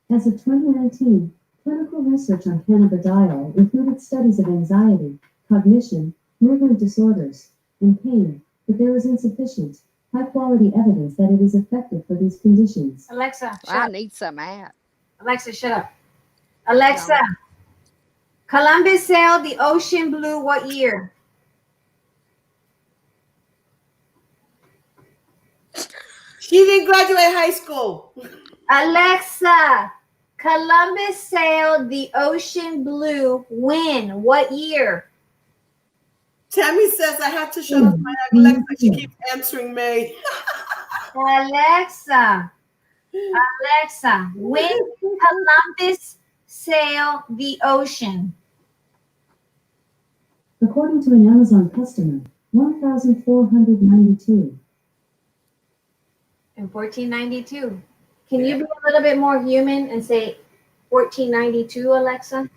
As of 2019, clinical research on cannabidiol included studies of anxiety, cognition, movement disorders, and pain, but there is insufficient, high-quality evidence that it is effective for these conditions. Alexa, shut I up. need some app. Alexa, shut up. Alexa, No. Columbus sailed the ocean blue what year? She didn't graduate high school. Alexa, Columbus sailed the ocean blue when? What year? Tammy says I have to shut off my Alexa. She keeps answering May. Alexa, when did Columbus sail the ocean? According to an Amazon customer, 1,492. In 1492. Can you be a little bit more human and say 1492, Alexa?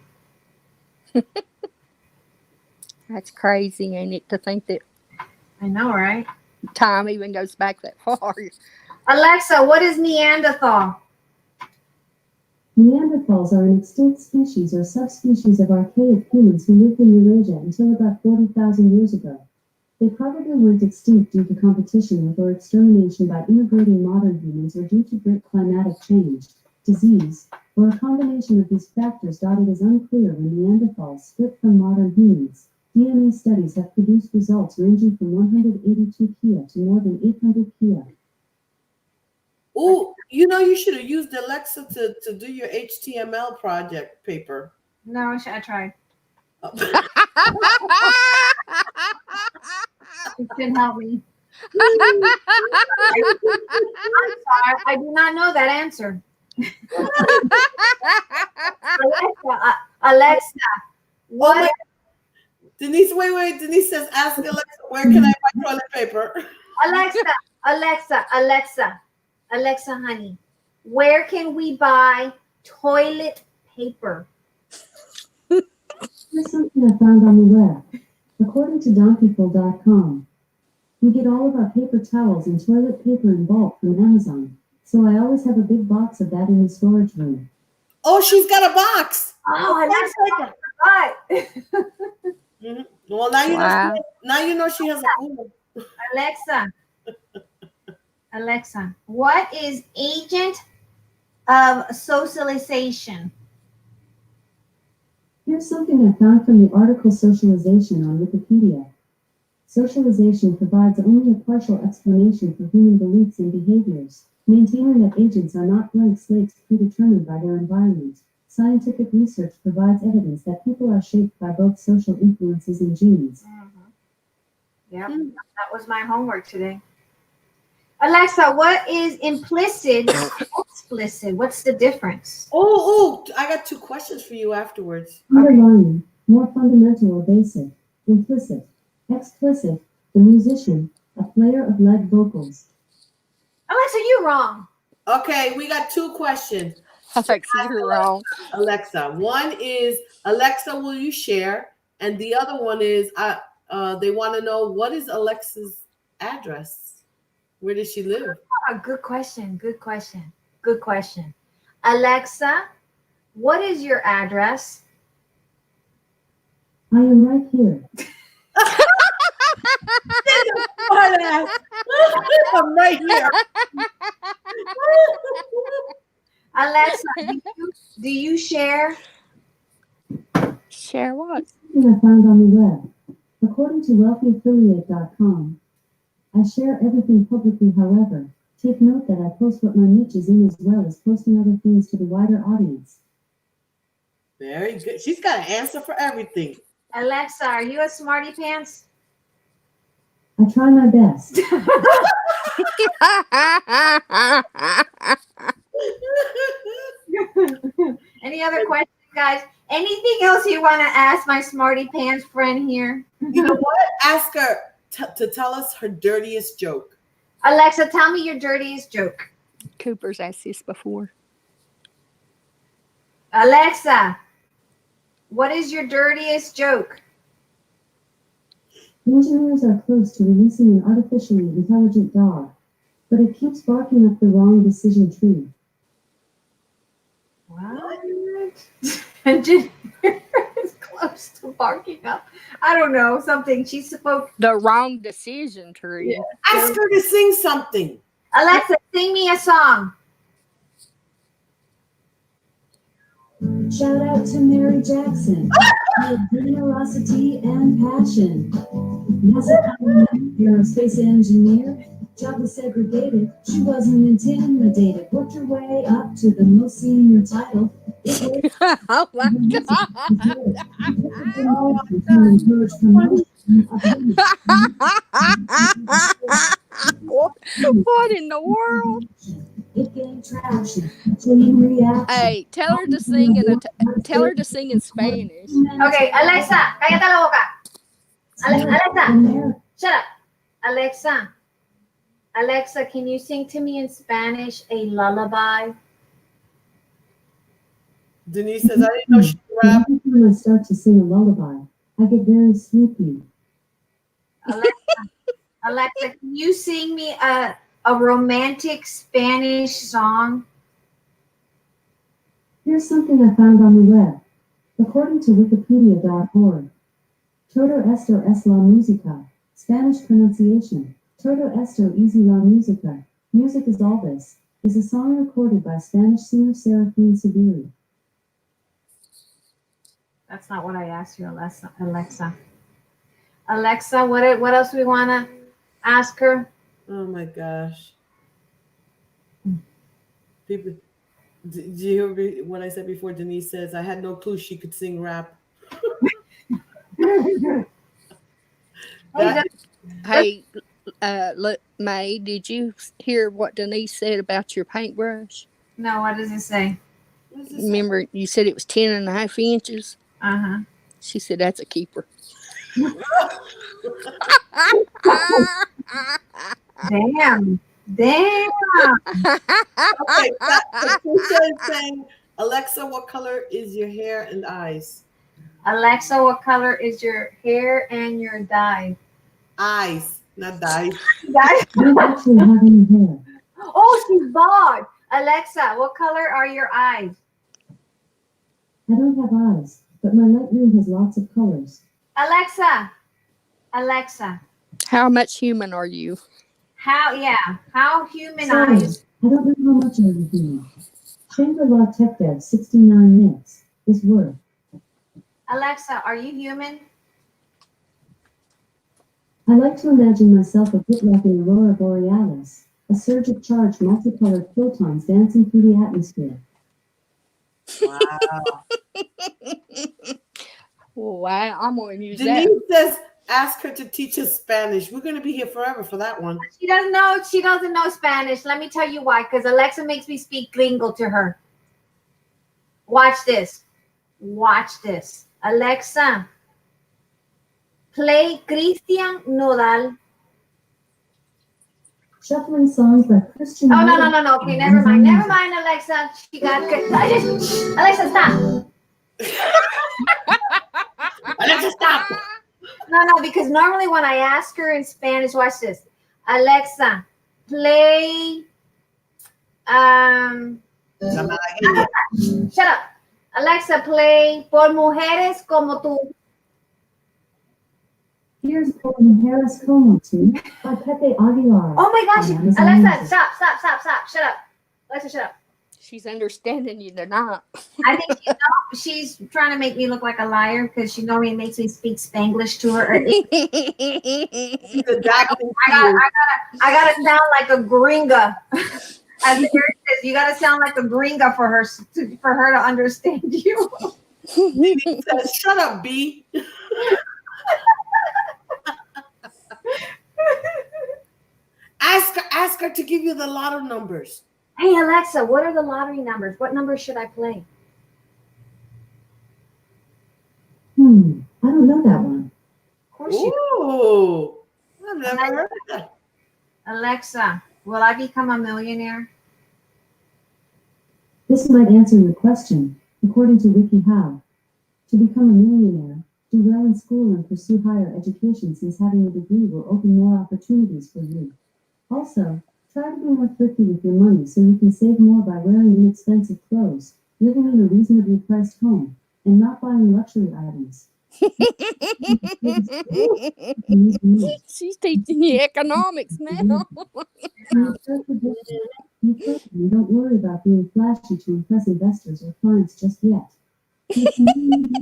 That's crazy, ain't it, to think that I know, right? time even goes back that far. Alexa, what is Neanderthal? Neanderthals are an extinct species or subspecies of archaic humans who lived in Eurasia until about 40,000 years ago. They probably went extinct due to competition with or extermination by immigrating modern humans or due to great climatic change, disease, or a combination of these factors. It is unclear when Neanderthals split from modern humans. DNA studies have produced results ranging from 182 Kia to more than 800 Kia. Oh, you should have used Alexa to do your HTML project paper. No, I tried. It couldn't help me. I'm sorry, I do not know that answer. Alexa, what? Denise, wait. Denise says, ask Alexa, where can I buy toilet paper? Alexa, honey, where can we buy toilet paper? Here's something I found on the web. According to donkeyful.com, we get all of our paper towels and toilet paper in bulk from Amazon, so I always have a big box of that in the storage room. Oh, she's got a box. Oh, Alexa, Mm-hmm. Well, now you know. Now you know she has a pool. Alexa, what is Agent of socialization. Here's something I found from the article Socialization on Wikipedia. Socialization provides only a partial explanation for human beliefs and behaviors, maintaining that agents are not blank slates predetermined by their environment. Scientific research provides evidence that people are shaped by both social influences and genes. Yep, that was my homework today. Alexa, what is implicit and explicit? What's the difference? Oh, I got 2 questions for you afterwards. Underlying, more fundamental or basic. Implicit. Explicit, the musician, a player of lead vocals. Alexa, you're wrong. Okay, we got 2 questions. Alexa, you're wrong. Alexa. One is, Alexa, will you share? And the other one is, they want to know, what is Alexa's address? Where does she live? Oh, good question. Good question. Good question. Alexa, what is your address? I am right here. I'm right here. Alexa, do you share? Share what? Something I found on the web. According to wealthyaffiliate.com, I share everything publicly, however, take note that I post what my niche is in as well as posting other things to the wider audience. Very good. She's got an answer for everything. Alexa, are you a smarty pants? I try my best. Any other questions, guys? Anything else you want to ask my smarty pants friend here? You know what? Ask her to tell us her dirtiest joke. Alexa, tell me your dirtiest joke. Cooper's asked this before. Alexa, what is your dirtiest joke? Engineers are close to releasing an artificially intelligent dog, but it keeps barking up the wrong decision tree. What? Engineer is close to barking up. I don't know, something she's supposed. The wrong decision tree. Yeah. Ask her to sing something. Alexa, sing me a song. Shout out to Mary Jackson. With generosity and passion. NASA aerospace engineer. Job was segregated. She wasn't intimidated. Worked her way up to the most senior title. Oh my What in the world? Hey, tell her to sing in Spanish. Okay, Alexa, cállate la boca. Alexa, shut up. Alexa, can you sing to me in Spanish a lullaby? Denise says, I didn't know she could rap. Every time I start to sing a lullaby, I get very sleepy. Alexa, can you sing me a romantic Spanish song? Here's something I found on the web. According to wikipedia.org, todo esto es la música, Spanish pronunciation, todo esto es la música, music is all this, is a song recorded by Spanish singer Serafín Severi. That's not what I asked you, Alexa. Alexa, what else we want to ask her? Oh my gosh. People, did you hear what I said before? Denise says, I had no clue she could sing rap. Hey, look, May, did you hear what Denise said about your paintbrush? No, what does it say? Remember, you said it was 10.5 inches? Uh-huh. She said that's a keeper. Damn. Okay, Patricia is saying, Alexa, what color is your hair and eyes? Alexa, what color is your hair and your dye? Eyes, not dyes. I don't actually have any hair. Oh, she's bald. Alexa, what color are your eyes? I don't have eyes, but my light room has lots of colors. Alexa, How much human are you? how human Sorry, eyes? I don't know how much I was doing. Shangri-La Tech Dev 69 minutes is worth. Alexa, are you human? I like to imagine myself a bit like an aurora borealis, a surge of charged multicolored photons dancing through the atmosphere. Wow. Wow, I'm going to use Denise that. says, ask her to teach us Spanish. We're going to be here forever for that one. She doesn't know. She doesn't know Spanish. Let me tell you why. Because Alexa makes me speak gringo to her. Watch this. Watch this. Alexa, play Christian Nodal. Shuffling songs by Christian. Oh, no. Okay, never mind. Never mind, Alexa. She got good. Alexa, stop. Alexa, stop. No, because normally when I ask her in Spanish, watch this. Alexa, play. Shut up. Alexa, play Por Mujeres Como Tú. Here's Por Mujeres Como Tú by Pepe Aguilar. Oh my gosh. Alexa, stop. Shut up. Alexa, shut up. She's understanding you tonight. I think she's trying to make me look like a liar because she normally makes me speak Spanglish to her. I gotta sound like a gringa. As Eric says, you gotta sound like a gringa for her to understand you. Says, shut up, B. Ask her to give you the lotto numbers. Hey Alexa, what are the lottery numbers? What numbers should I play? I don't know that one. Of course you Ooh, I've never heard of that. Alexa, will I become a millionaire? This might answer your question, according to WikiHow. To become a millionaire, do well in school and pursue higher education, since having a degree will open more opportunities for you. Also, try to be more thrifty with your money so you can save more by wearing inexpensive clothes, living in a reasonably priced home, and not buying luxury items. She's teaching you economics now. Don't worry about being flashy to impress investors or clients just yet.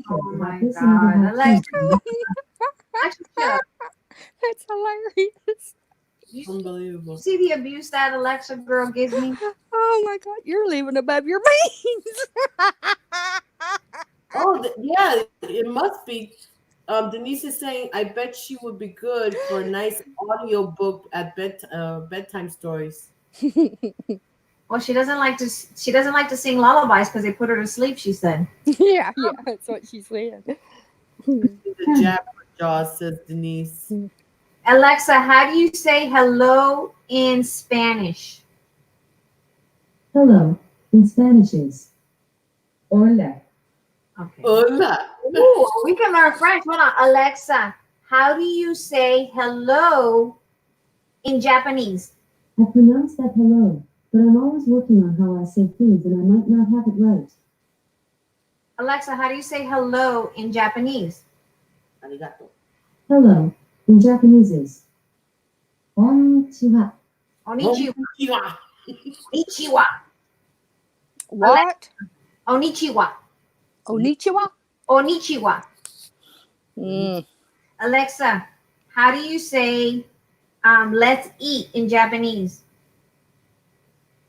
Oh my God, Alexa. That's hilarious. Unbelievable. See the abuse that Alexa girl gives me? Oh my God, you're living above your means. Oh, yeah, it must be. Denise is saying, I bet she would be good for a nice audio book at bedtime stories. Well, she doesn't like to sing lullabies because they put her to sleep, she said. Yeah, that's what she said. The jab for Jaws, says Denise. Alexa, how do you say hello in Spanish? Hello in Spanish is hola. Okay. Hola. Ooh, we can learn French. Hold on. Alexa, how do you say hello in Japanese? I pronounce that hello, but I'm always working on how I say things and I might not have it right. Alexa, how do you say hello in Japanese? Arigato. Hello in Japanese is konnichiwa. Konnichiwa. Konnichiwa. What? Konnichiwa. Konnichiwa? Konnichiwa. Mm. Alexa, how do you say let's eat in Japanese?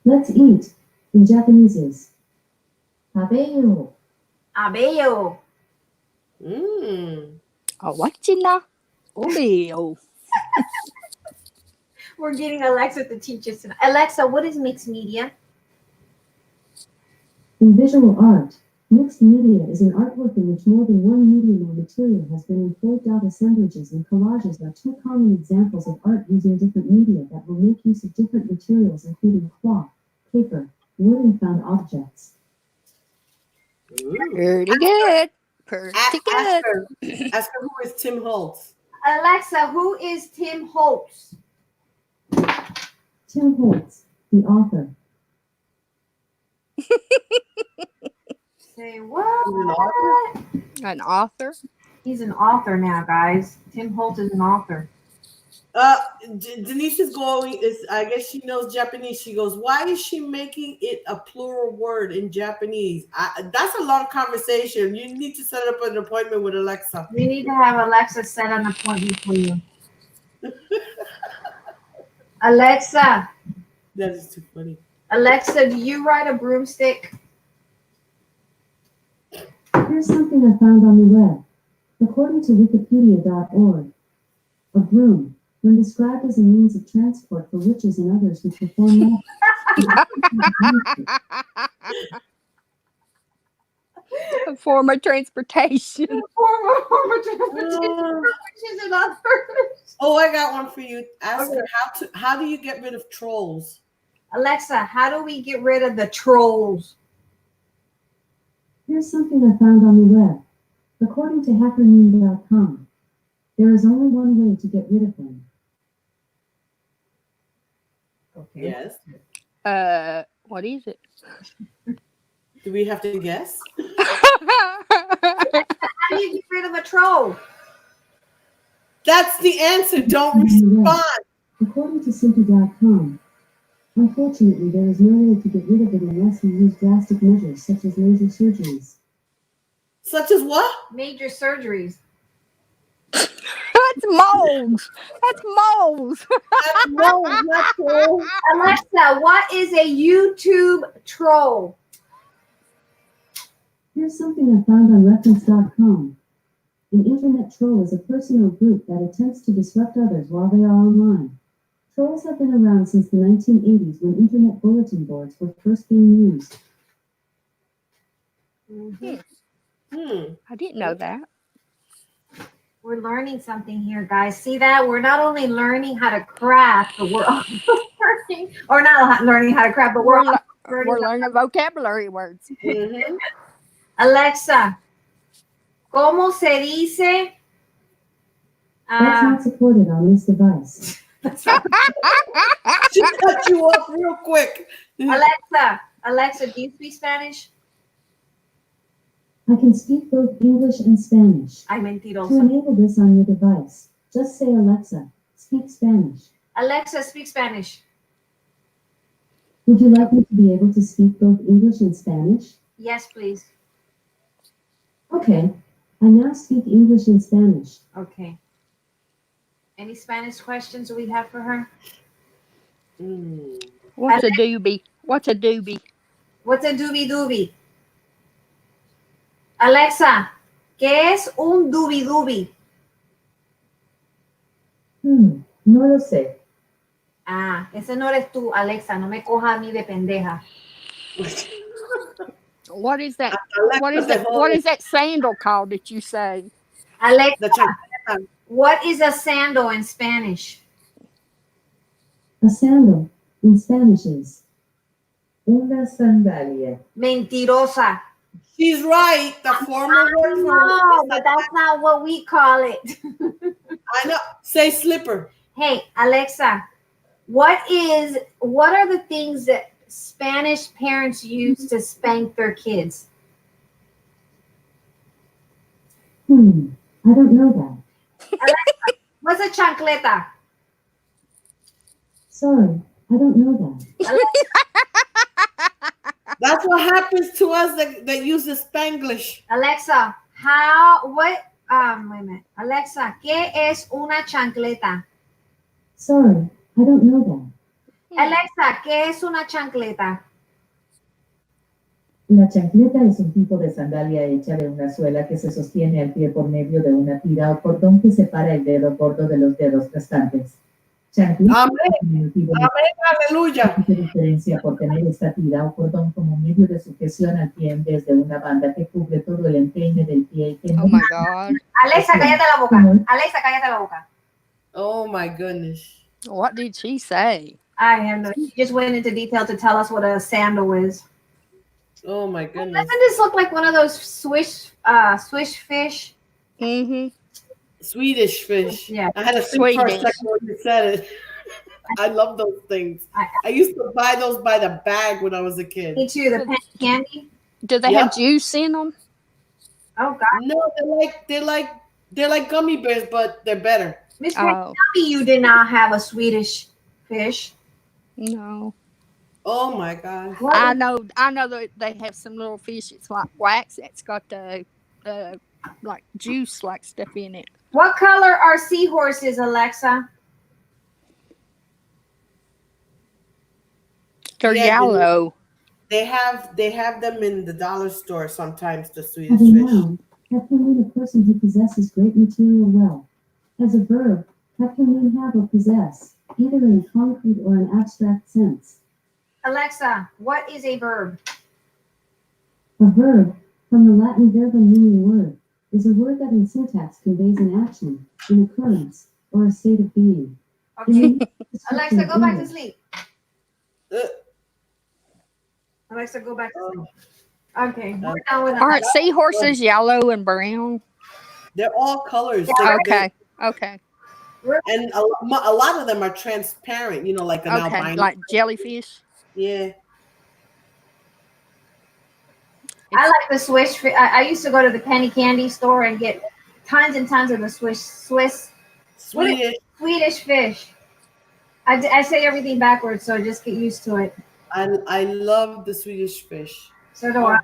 Let's eat in Japanese is tabeyo. Abeyo. Awachina. Obeo. We're getting Alexa to teach us tonight. Alexa, what is mixed media? In visual art, mixed media is an artwork in which more than one medium or material has been employed. Assemblages and collages are two common examples of art using different media that will make use of different materials, including cloth, paper, wood, and found objects. Pretty good. Pretty good. Ask her who is Tim Holtz. Alexa, who is Tim Holtz? Tim Holtz, the author. Say what? An author? He's an author now, guys. Tim Holtz is an author. Denise is going. I guess she knows Japanese. She goes, "Why is she making it a plural word in Japanese?" That's a long conversation. You need to set up an appointment with Alexa. We need to have Alexa set an appointment for you. Alexa, That is too funny. Alexa, do you ride a broomstick? Here's something I found on the web. According to Wikipedia.org, a broom, when described as a means of transport for witches and others who perform A form of transportation. Oh, I got one for you. Ask her how do you get rid of trolls? Alexa, how do we get rid of the trolls? Here's something I found on the web. According to hackernews.com, there is only one way to get rid of them. Okay. Yes. What is it? Do we have to guess? How do you get rid of a troll? That's the answer. Don't respond. According to Simpy.com, unfortunately, there is no way to get rid of it unless you use drastic measures such as laser surgeries. Such as what? Major surgeries. That's moles. That's moles. That's moles, not trolls. Alexa, what is a YouTube troll? Here's something I found on reference.com. An internet troll is a person or group that attempts to disrupt others while they are online. Trolls have been around since the 1980s when internet bulletin boards were first being used. I didn't know that. We're learning something here, guys. See that? We're not only learning how to craft, but we're also learning, or not learning how to craft, but we're learning vocabulary words. Mm-hmm. Alexa, ¿cómo se dice? That's not supported on this device. She cut you off real quick. Alexa, do you speak Spanish? I can speak both English and Spanish. Ay, To mentirosa. enable this on your device, just say Alexa, speak Spanish. Alexa, speak Spanish. Would you like me to be able to speak both English and Spanish? Yes, please. Okay, I now speak English and Spanish. Okay. Any Spanish questions we have for her? What's a doobie? What's a doobie? What's a doobie doobie? Alexa, ¿qué es un doobie doobie? No lo sé. Ah, ese no eres tú, Alexa. No me coja a mí de pendeja. What is that? What is that sandal called that you say? Alexa, what is a sandal in Spanish? A sandal in Spanish is una sandalia. Mentirosa. She's right. The formal word for No, but that's not what we call it. I know. Say slipper. Hey, Alexa, what are the things that Spanish parents use to spank their kids? I don't know that. Alexa, what's a chancleta? Sorry, I don't know that. That's what happens to us that use the Spanglish. Alexa, wait a minute. Alexa, ¿qué es una chancleta? Sorry, I don't know that. Alexa, ¿qué es una chancleta? La chancleta es un tipo de sandalia hecha de una suela que se sostiene al pie por medio de una tira o cordón que separa el dedo gordo de los dedos restantes. Chancleta es un diminutivo Aleluya. que se diferencia por tener esta tira o cordón como medio de sujeción al pie en vez de una banda que cubre todo el empeine del pie y que Oh my God. Alexa, cállate la boca. Alexa, cállate la boca. Oh my goodness. What did she say? I have no. She just went into detail to tell us what a sandal is. Oh my goodness. Doesn't this look like one of those swish fish? Mm-hmm. Swedish fish. Yeah. I had a think for a Swedish. second when you said it. I love those things. I used to buy those by the bag when I was a kid. Me too. The penny candy. Do they have juice in them? Oh God. No, they're like gummy bears, but they're better. Miss Patty, Oh, tell me you did not have a Swedish fish. no. Oh my gosh. What? I know that they have some little fish. It's like wax. It's got the like juice like stuff in it. What color are seahorses, Alexa? They're Yeah, yellow. they have them in the dollar store sometimes, the Swedish As a fish. noun, have can mean a person who possesses great material wealth. As a verb, have can mean have or possess, either in a concrete or an abstract sense. Alexa, what is a verb? A verb, from the Latin verbum meaning word, is a word that in syntax conveys an action, an occurrence, or a state of being. Okay. Description Alexa, of go back to English. sleep. Uh, Alexa, go back to oh, sleep. Okay, we're done with Aren't that. seahorses yellow and brown? they're all colors. Okay. Okay. And a lot of them are transparent. You know, like an Okay. albino. Like jellyfish. Yeah. I like the Swiss. I used to go to the penny candy store and get tons and tons of the Swiss what is Swedish. Swedish fish. I say everything backwards, so just get used to it. I love the Swedish fish. So do I.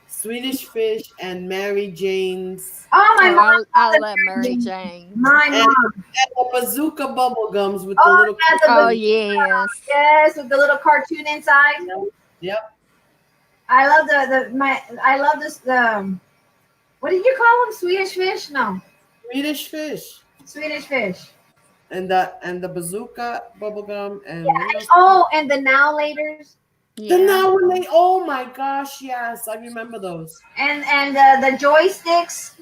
Swedish fish and Mary Jane's Oh my mom, I love Mary Jane. my and, mom. and the bazooka bubble gums with the Oh, little. yeah, the Oh bazooka. yes. Yes, with the little cartoon inside. Yep. I love I love this what did you call them? Swedish fish? No, Swedish fish Swedish fish. and the bazooka bubble gum and Yeah. what else? Oh, and the now laters The Yeah. now when they. Oh my gosh! Yes, I remember those. and the joysticks.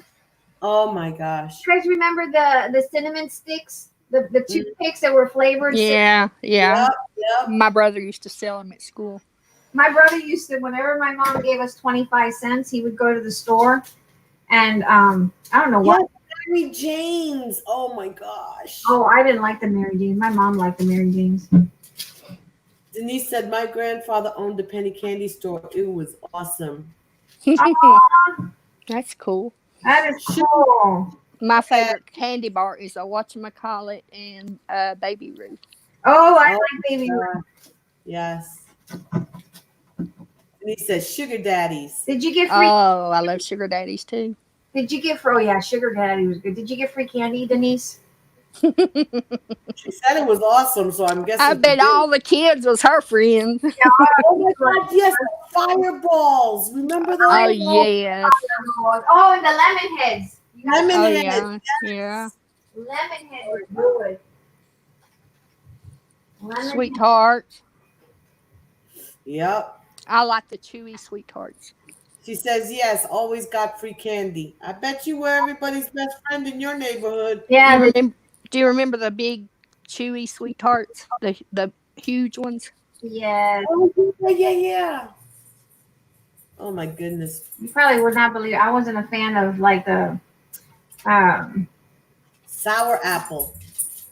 Oh my gosh. You guys remember the cinnamon sticks, the toothpicks that were flavored? Yeah. Yeah. Yep. Yep. My brother used to sell them at school. My brother used to, whenever my mom gave us 25 cents, he would go to the store and I don't know what. Mary Jane's. Oh my gosh. Oh, I didn't like the Mary Janes. My mom liked the Mary Janes. Denise said my grandfather owned a penny candy store. It was awesome. That's cool. That is cool. My favorite candy bar is a whatchamacallit and Baby Ruth. Oh, I Oh, like Baby Ruth. Yes. And he says sugar daddies. Did you get free? Oh, I love sugar daddies too. Did you get free? Oh yeah, Sugar Daddy was good. Did you get free candy, Denise? She said it was awesome, so I'm guessing. I bet all the kids was her friends. Oh my God! Yes, the fireballs. Remember those? Oh yes. Oh, and the lemon heads. Lemon Oh heads. yeah. Yeah. Lemon head was good. Lemon Sweethearts. Yep. I like the chewy sweethearts. She says yes. Always got free candy. I bet you were everybody's best friend in your neighborhood. Yeah, Do you remember the big chewy sweethearts? The huge ones? yeah. Oh, yeah. Oh my goodness. You probably would not believe I wasn't a fan of like the Sour apple.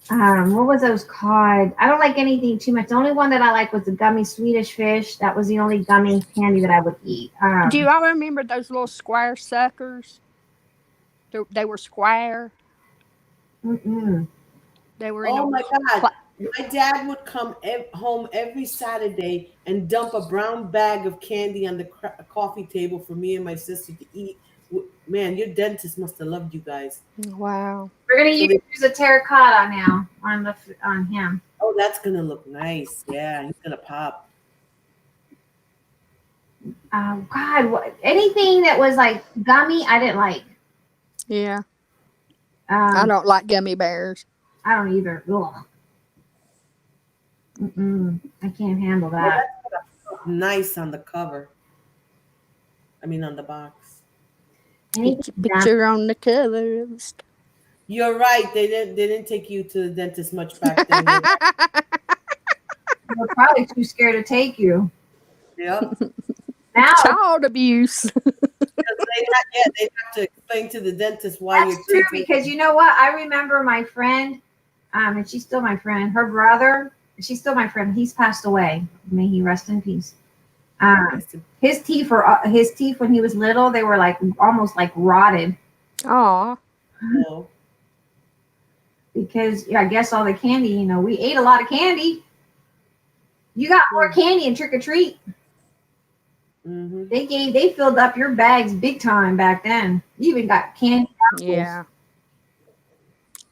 what was those called? I don't like anything too much. The only one that I like was the gummy Swedish fish. That was the only gummy candy that I would eat. Do you all remember those little square suckers? They were square. Mm-mm. They were in Oh a my God. My dad would come home every Saturday and dump a brown bag of candy on the coffee table for me and my sister to eat. Man, your dentist must have loved you guys. Wow. We're gonna use a terracotta now on him. Oh, that's gonna look nice. Yeah, he's gonna pop. God, anything that was like gummy, I didn't like. Yeah. I don't like gummy bears. I don't either. Ugh. I can't handle Yeah, that. that's gonna look nice on the cover. I mean, on the box. Get your picture on the cover. You're right. They didn't take you to the dentist much back then. We're probably too scared to take you. Yep. Now Child abuse. They have to explain to the dentist why that's you're true because you know what? I remember my friend, and she's still my friend. Her brother, she's still my friend. He's passed away. May he rest in peace. His teeth when he was little, they were like almost like rotted. Aw. Oh. because I guess all the candy, you know, we ate a lot of candy. You got more candy in trick or treat. Mm-hmm. They filled up your bags big time back then. You even got candy apples. Yeah.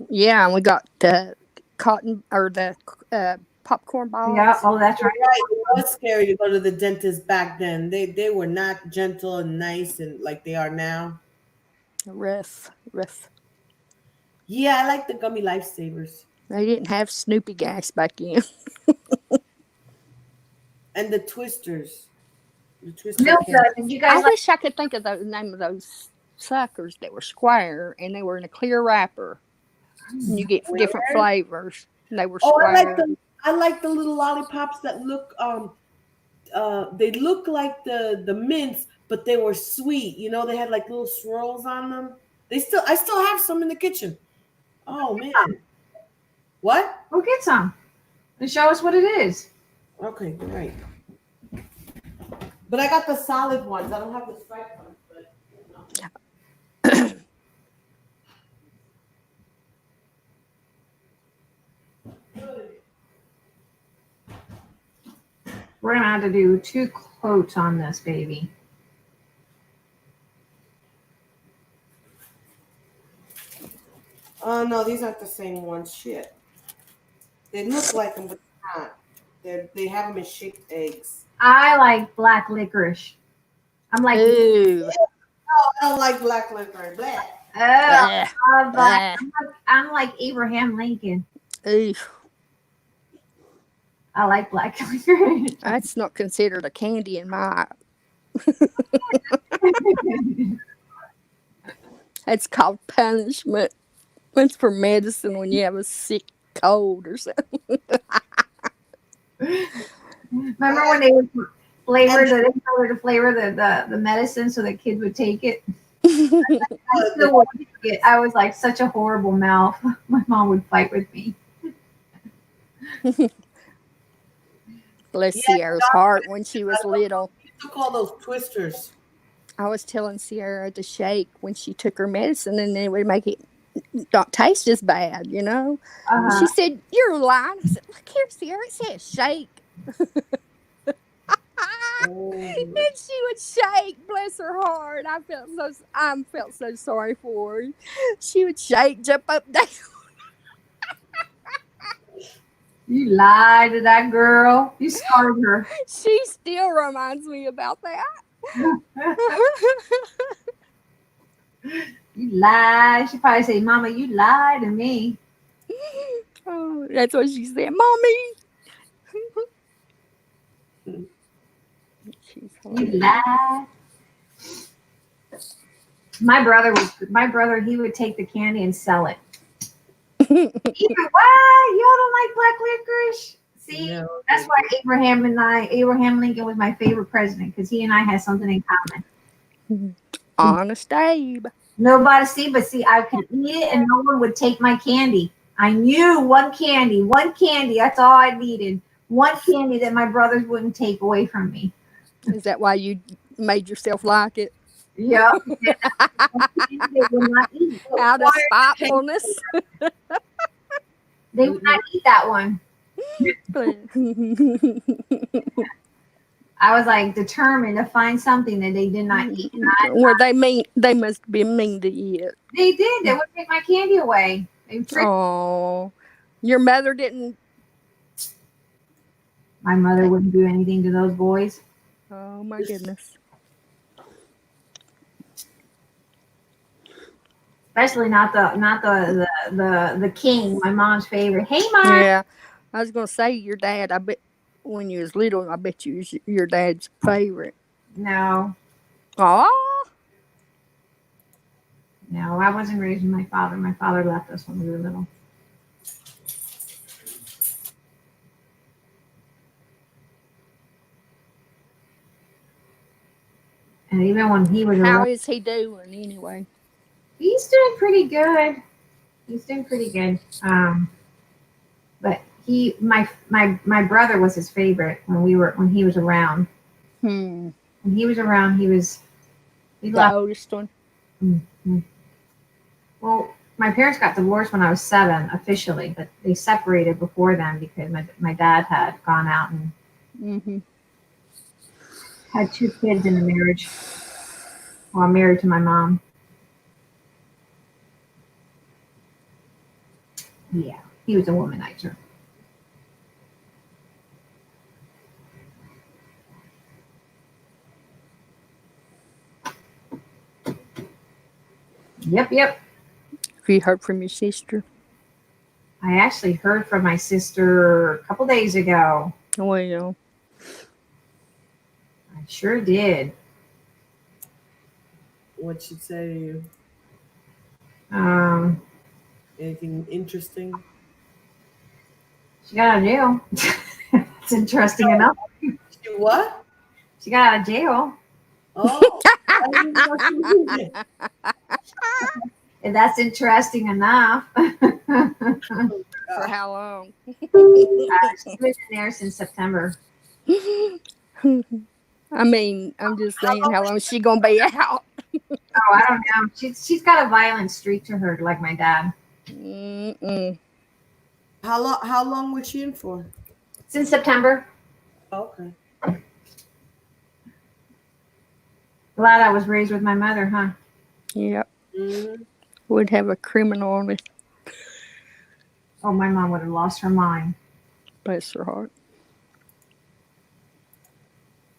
Yeah, and we got the cotton or the popcorn balls. Yeah, oh, that's You're right. right. It was scary to go to the dentist back then. They were not gentle and nice and like they are now. Rough, rough. Yeah, I like the gummy lifesavers They didn't have Snoopy gas back then. and the twisters. The twister Milk candy. Did you I guys like? wish I could think of the name of those suckers that were square and they were in a clear wrapper. And you get different flavors. And they were Oh, square. I like the little lollipops that look they look like the mints, but they were sweet. You know, they had like little swirls on them. I still have some in the kitchen. Oh man. What? Go get some and show us what it is. Okay, you're right. But I got the solid ones. I don't have the striped ones, but We're gonna have to do 2 quotes on this baby. oh no, these aren't the same ones. Shit. They look like them, but they're not. They have them as shaped eggs. I like black licorice. I'm like, Ooh. Oh, I don't like black licorice. Black. oh, Bleh. I'm like Abraham Lincoln. Ooh. I like black licorice. That's not considered a candy in my. That's called punishment. It's for medicine when you have a sick cold or something. Remember when they would flavor the flavor the medicine so that kids would take it? I still would take it. I was like such a horrible mouth. My mom would fight with me. Bless Sierra's heart when she was little. You took all those twisters. I was telling Sierra to shake when she took her medicine and it would make it not taste as bad, you know? She said, "You're lying." I said, "Look here, Sierra, it says shake." And she would shake, bless her heart. I felt so sorry for her. She would shake, jump up, down. You lied to that girl. You scarred her. She still reminds me about that. You lied. She probably say, "Mama, you lied to me." Oh, that's what she said, "Mommy." You lied. My brother, he would take the candy and sell it. What? Y'all don't like black licorice? See, No. that's why Abraham Lincoln was my favorite president, because he and I had something in common. Honest Abe. Nobody see, I could eat it and no one would take my candy. I knew one candy, that's all I needed. One candy that my brothers wouldn't take away from me. Is that why you made yourself like it? Yeah. They would not eat. Out of spitefulness. They would not eat that one. I was like determined to find something that they did not eat. Well, they must be mean to eat. They did. They would take my candy away. They would trick. Oh, your mother didn't. My mother wouldn't do anything to those boys. Oh my goodness. Especially not the king, my mom's favorite. Hey, Mom. Yeah, I was gonna say your dad. I bet when you was little, I bet you was your dad's favorite. No, Oh, no, I wasn't raised with my father. My father left us when we were little. And even when he was how around, is he doing anyway? he's doing pretty good. But my brother was his favorite when he was around. When he was around, he The loved. oldest one. Well, My parents got divorced when I was 7 officially, but they separated before then because my dad had gone out and Mm-hmm. had 2 kids in the marriage while married to my mom. Yeah, he was a womanizer. Yep, yep. Have you heard from your sister? I actually heard from my sister a couple days ago. Well, I sure did. What'd she say to you? Um, Anything interesting? she got out of jail. It's interesting enough. She what? She got out of jail. Oh, I didn't even know she was in there. And that's interesting enough. for how long? She's been in there since September. I mean, I'm just saying, how long is she gonna be out? Oh, I don't know. She's got a violent streak to her, like my dad. Mm-mm. How long was she in for? Since September. Okay. Glad I was raised with my mother, huh? Yep, Mm-hmm. would have a criminal on it. Oh, my mom would have lost her mind. Bless her heart.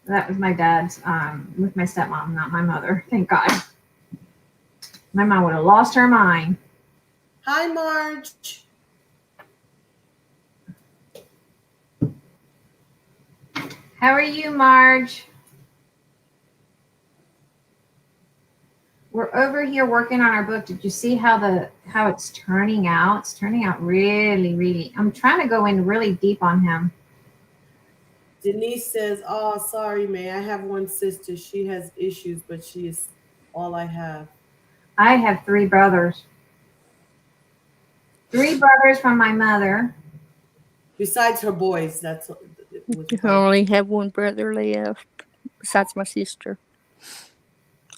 That was my dad's, with my stepmom, not my mother. Thank God. My mom would have lost her mind. Hi, Marge. How are you, Marge? We're over here working on our book. Did you see how it's turning out? It's turning out really, really. I'm trying to go in really deep on him. Denise says, "Oh, sorry, May. I have one sister. She has issues, but she is all I have." I have 3 brothers. 3 brothers from my mother. Besides her boys, that's was I only have one brother left, besides my sister.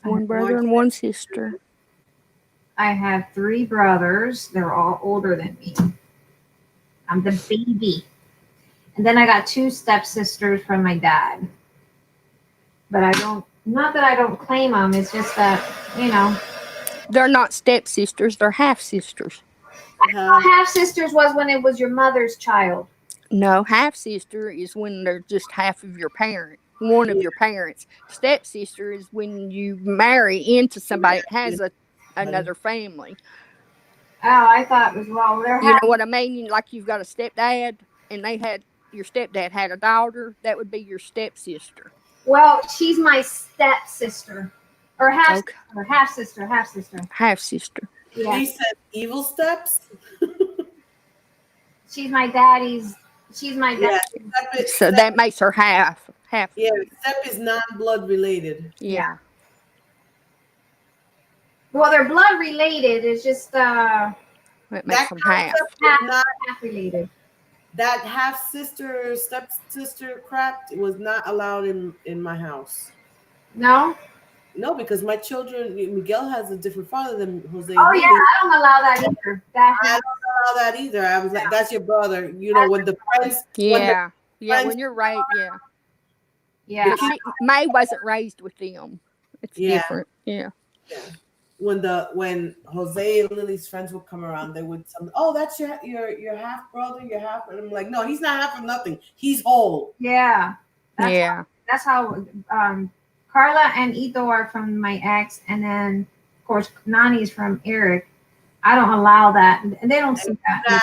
One brother and one sister. I have 3 brothers. They're all older than me. I'm the baby. And then I got 2 stepsisters from my dad. But not that I don't claim them. It's just that, you know. They're not stepsisters, they're half sisters. Half sisters was when it was your mother's child. No, half sister is when they're just half of your parent, one of your parents. Stepsister is when you marry into somebody that has another family. Oh, I thought it was, well, they're You half. know what I mean? Like you've got a stepdad, and your stepdad had a daughter. That would be your stepsister. Well, she's my stepsister. Or half Okay. sister, half sister, half sister. Half sister. Yeah. He said evil steps. She's my daddy's. She's my dad. Yeah, So that makes her half. Half. Yeah, step is non-blood related. Yeah. Well, they're blood related. It's just That makes them half. half related. That half sister, stepsister crap was not allowed in my house. No? No, because my children, Miguel has a different father than Jose. Oh, yeah, I don't allow that either. I don't allow that either. I was like, that's your brother. You know, when the friends. Yeah. When you're right, yeah. Yeah. May wasn't raised with them. It's different. Yeah. When Jose and Lily's friends would come around, they would tell me, "Oh, that's your half brother, your half." And I'm like, "No, he's not half of nothing. He's whole." Yeah. That's how Carla and Ito are from my ex, and then of course Nani's from Eric. I don't allow that, and they don't see that.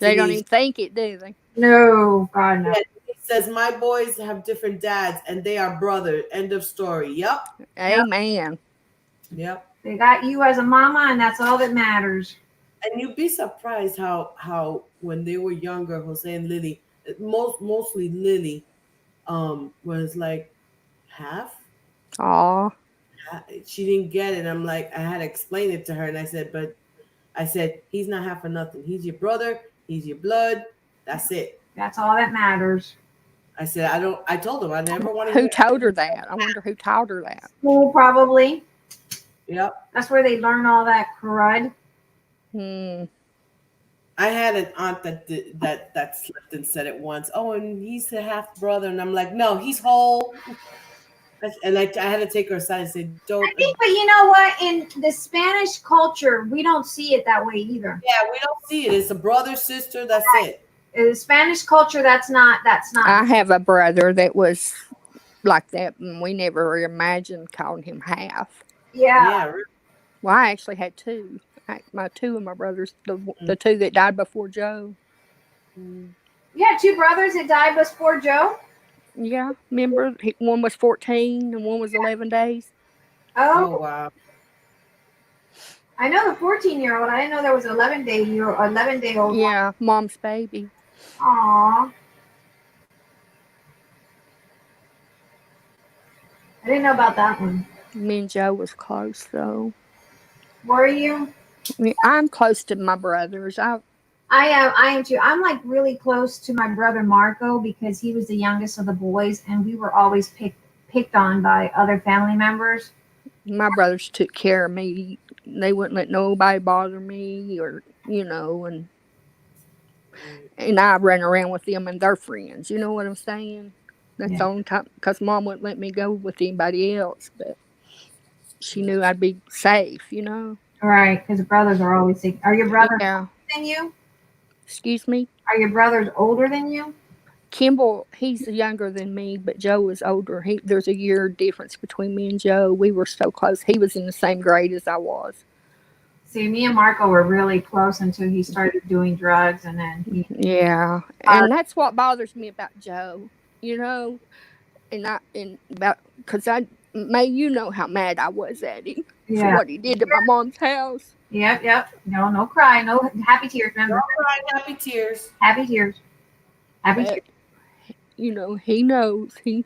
They don't even think it, do they? No, God no. Yeah, it says my boys have different dads, and they are brothers. End of story. Yep. Amen. Yep. They got you as a mama, and that's all that matters. And you'd be surprised how when they were younger, Jose and Lily, mostly Lily, was like half. Aw. She didn't get it. I'm like, I had to explain it to her, and I said, he's not half of nothing. He's your brother. He's your blood. That's it. That's all that matters. I said, I told him I never wanted. Who told her that? I wonder who told her that. School, probably. Yep. That's where they learn all that crud. Hmm. I had an aunt that that slipped and said it once. Oh, and he's a half brother, and I'm like, no, he's whole. And I had to take her aside and say, I don't. think, but you know what? In the Spanish culture, we don't see it that way either. Yeah, we don't see it. It's a brother, sister. That's it. In the Spanish culture, that's not. I have a brother that was like that, and we never imagined calling him half. Yeah. Yeah, really. Well, I actually had two. My two of my brothers, the two that died before Joe. Mm. You had two brothers that died before Joe. Yeah, remember one was 14 and one was 11 days. Oh Oh, wow. I know the 14-year-old. I didn't know there was 11-day old one. Yeah, mom's baby. Aw, I didn't know about that one. Me and Joe was close though. Were you? I mean, I'm close to my brothers. I am. I am too. I'm like really close to my brother Marco because he was the youngest of the boys, and we were always picked on by other family members. My brothers took care of me. They wouldn't let nobody bother me, or and I ran around with them and their friends. You know what I'm saying? That's Yeah. the only time because mom wouldn't let me go with anybody else, but she knew I'd be safe. Right, because brothers are always sick. Are your brothers Yeah. older than you? Excuse me. Are your brothers older than you? Kimball, he's younger than me, but Joe is older. There's a year difference between me and Joe. We were so close. He was in the same grade as I was. See, me and Marco were really close until he started doing drugs, and then he. Yeah, and that's what bothers me about Joe. You know, and about because I May, you know how mad I was at him for Yeah. what he did to my mom's house. Yep. Yep. No, no cry. No happy tears. Don't Remember, cry, happy tears. happy tears. Happy tears. But he knows he.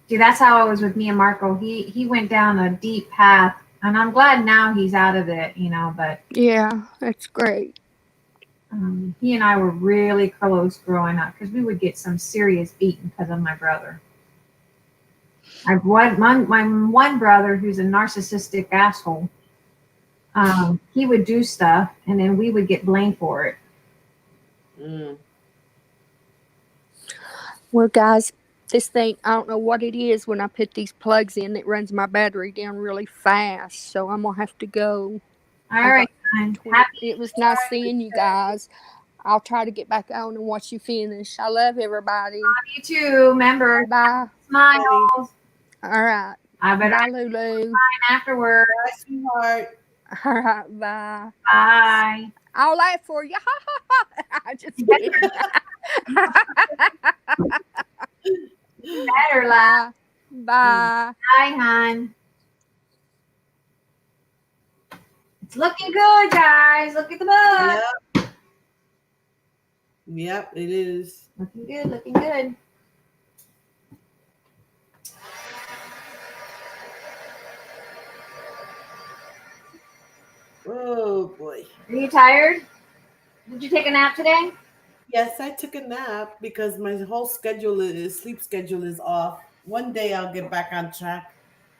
See, that's how it was with me and Marco. He went down a deep path, and I'm glad now he's out of it. But Yeah, that's great. he and I were really close growing up because we would get some serious beating because of my brother. I've my one brother who's a narcissistic asshole. He would do stuff, and then we would get blamed for it. Mm. Well, guys, this thing, I don't know what it is when I put these plugs in. It runs my battery down really fast, so I'm going to have to go. All right, fine. It was nice seeing you guys. I'll try to get back on and watch you finish. I love everybody. You too. Remember, Bye. smiles. All right. I better Bye, Lulu. afterward. Bye, sweetheart. All right. Bye. Bye. I'll laugh for you. I just kidding. Better laugh. Bye. Bye, hon. It's looking good, guys. Look at the book. Yep. Yep, it is. Looking good. Looking good. Oh boy. Are you tired? Did you take a nap today? Yes, I took a nap because my whole sleep schedule is off. One day I'll get back on track.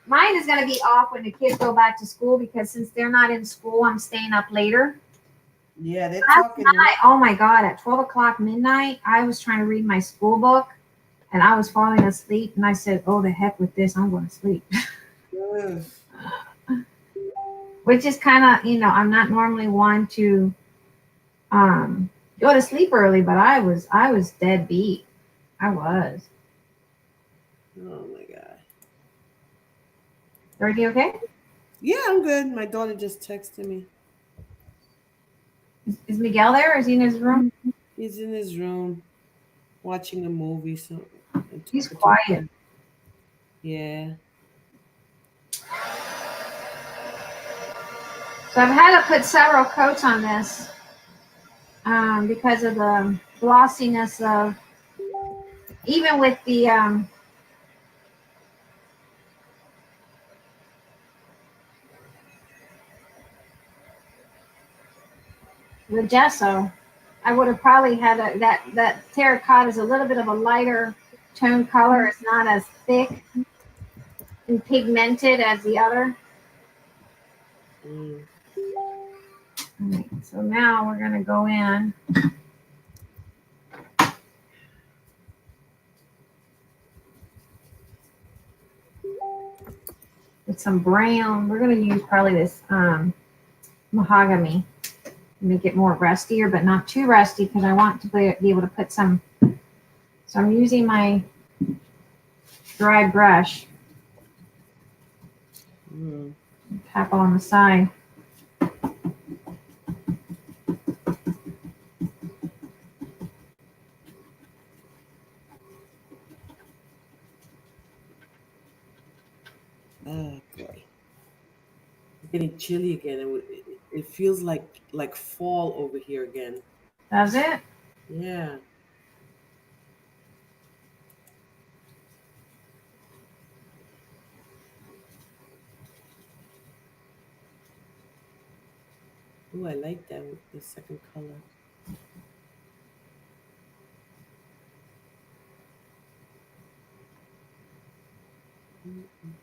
Mine is going to be off when the kids go back to school because since they're not in school, I'm staying up later. Yeah, they're Last talking. night, oh my God, at 12 o'clock midnight, I was trying to read my school book and I was falling asleep. And I said, oh, the heck with this. I'm going to sleep. Ugh. Which is kind of, I'm not normally one to go to sleep early, but I was dead beat. I was. Oh my God. Everything okay? Yeah, I'm good. My daughter just texted me. Is Miguel there? Is he in his room? He's in his room watching a movie. So He's quiet. Yeah. So I've had to put several coats on this because of the glossiness of, even with the gesso. I would have probably had that terracotta is a little bit of a lighter tone color. It's not as thick and pigmented as the other. Mm. All right, so now we're gonna go in. With some brown. We're going to use probably this mahogany. Make it more rustier, but not too rusty because I want to be able to put some. So I'm using my dry brush. Mm. Tap on the side. Oh boy, it's getting chilly again. It feels like fall over here again. Does it? Yeah. Oh, I like that with the second color. Mm-mm.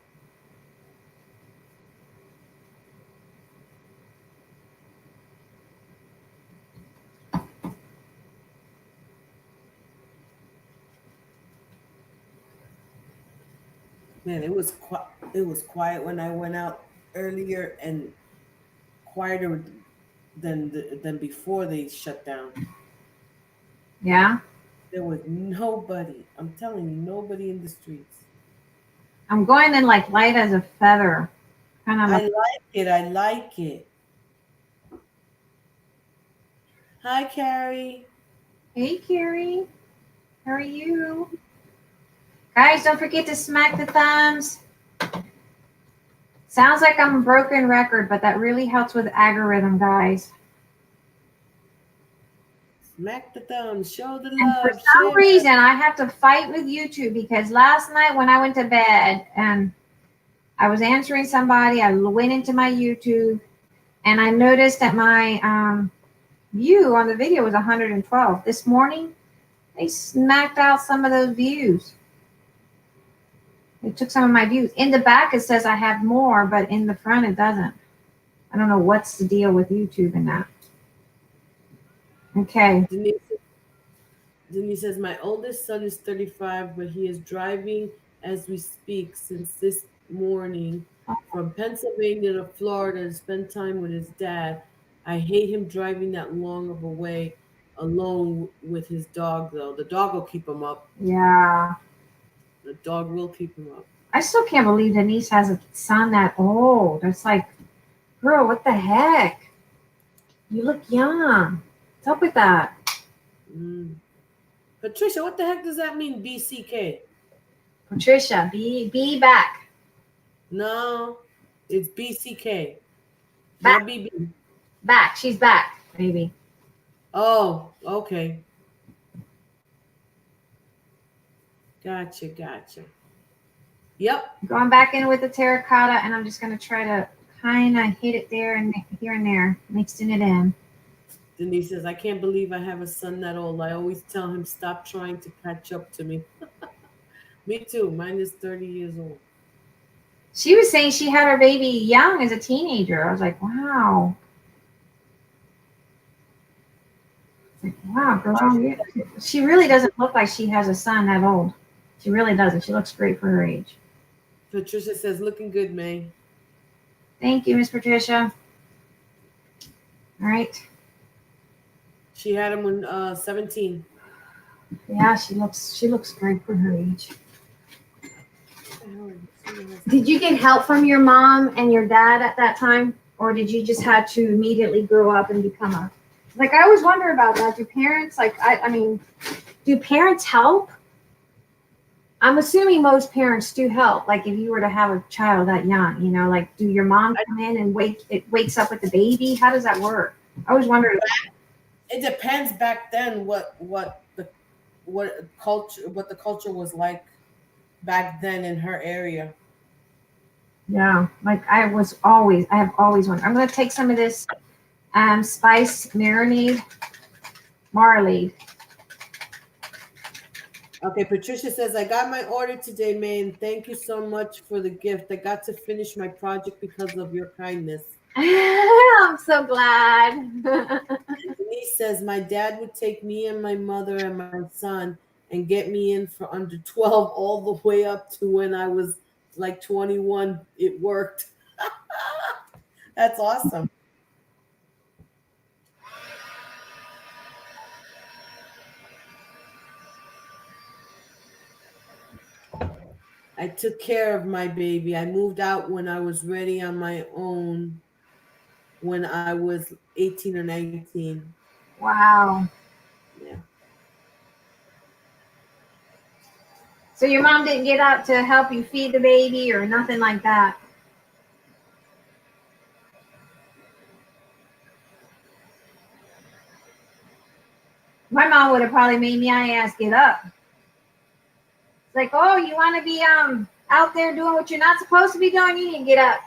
Man, it was quiet when I went out earlier, and quieter than before they shut down. Yeah. There was nobody. I'm telling you, nobody in the streets. I'm going in like light as a feather. Kind of I like, like it. I like it. Hi, Carrie. hey, Carrie. How are you? Guys, don't forget to smack the thumbs. Sounds like I'm a broken record, but that really helps with algorithm, guys. Smack the thumb. Show the And for love. some Share. reason, I have to fight with YouTube because last night when I went to bed and I was answering somebody, I went into my YouTube and I noticed that my view on the video was 112. This morning, they smacked out some of those views. They took some of my views. In the back, it says I have more, but in the front, it doesn't. I don't know what's the deal with YouTube and that. Okay. Denise says, my oldest son is 35, but he is driving as we speak since this morning from Pennsylvania to Florida to spend time with his dad. I hate him driving that long of a way alone with his dog, though. The dog will keep him up. Yeah. The dog will keep him up. I still can't believe Denise has a son that old. It's like, girl, what the heck? You look young. What's up with that? Mm. Patricia, what the heck does that mean, BCK? Patricia, be back. No, it's BCK, Back. not BB. Back. She's back, maybe. Oh, okay. Gotcha. Yep. Going back in with the terracotta, and I'm just going to try to kind of hit it there and here and there, mixing it in. Denise says, I can't believe I have a son that old. I always tell him, stop trying to catch up to me. Me too. Mine is 30 years old. She was saying she had her baby young as a teenager. I was like, wow. Like, wow, girl. She really doesn't look like she has a son that old. She really doesn't. She looks great for her age. Patricia says, looking good, May. Thank you, Miss Patricia. All right. She had him when 17. Yeah, she looks great for her age. Did you get help from your mom and your dad at that time? Or did you just have to immediately grow up and become a, like, I always wonder about that. Do parents, like, I mean, do parents help? I'm assuming most parents do help. Like if you were to have a child that young, you know, like do your mom come in and wakes up with the baby? How does that work? I always wondered. It depends back then what the culture was like back then in her area. Yeah, like I have always wondered. I'm gonna take some of this spice marinade marmalade. Okay, Patricia says, I got my order today, man. Thank you so much for the gift. I got to finish my project because of your kindness. I'm so glad. Denise says, my dad would take me and my mother and my son and get me in for under 12 all the way up to when I was like 21. It worked. That's awesome. I took care of my baby. I moved out when I was ready on my own when I was 18 or 19. Wow. Yeah. So your mom didn't get up to help you feed the baby or nothing like that? My mom would have probably made my ass get up. It's like, oh, you want to be out there doing what you're not supposed to be doing? You need to get up.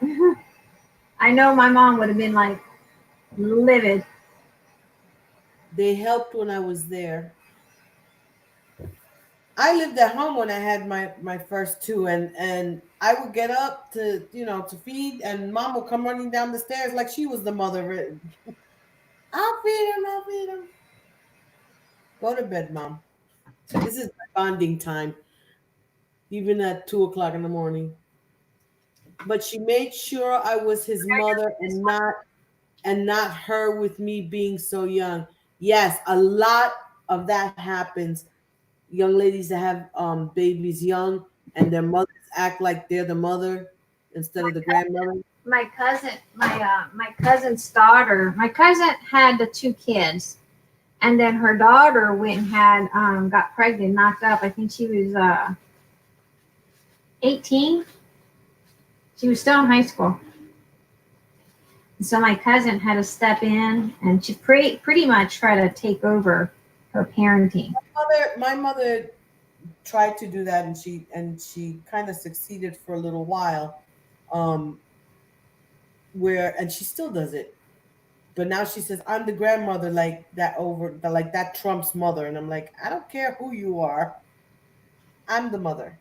I know my mom would have been like livid. They helped when I was there. I lived at home when I had my first two, and I would get up to to feed, and mom would come running down the stairs like she was the mother. I'll feed him. I'll feed him. Go to bed, mom. This is my bonding time, even at 2 o'clock in the morning. But she made sure I was his mother and not her with me being so young. Yes, a lot of that happens. Young ladies that have babies young and their mothers act like they're the mother instead of the grandmother. My cousin's daughter. My cousin had the two kids, and then her daughter went and had got pregnant, knocked up. I think she was 18. She was still in high school. So my cousin had to step in and she pretty much try to take over her parenting. My mother tried to do that, and she kind of succeeded for a little while. Um, where and she still does it, but now she says I'm the grandmother, like that trumps mother, and I'm like, I don't care who you are, I'm the mother.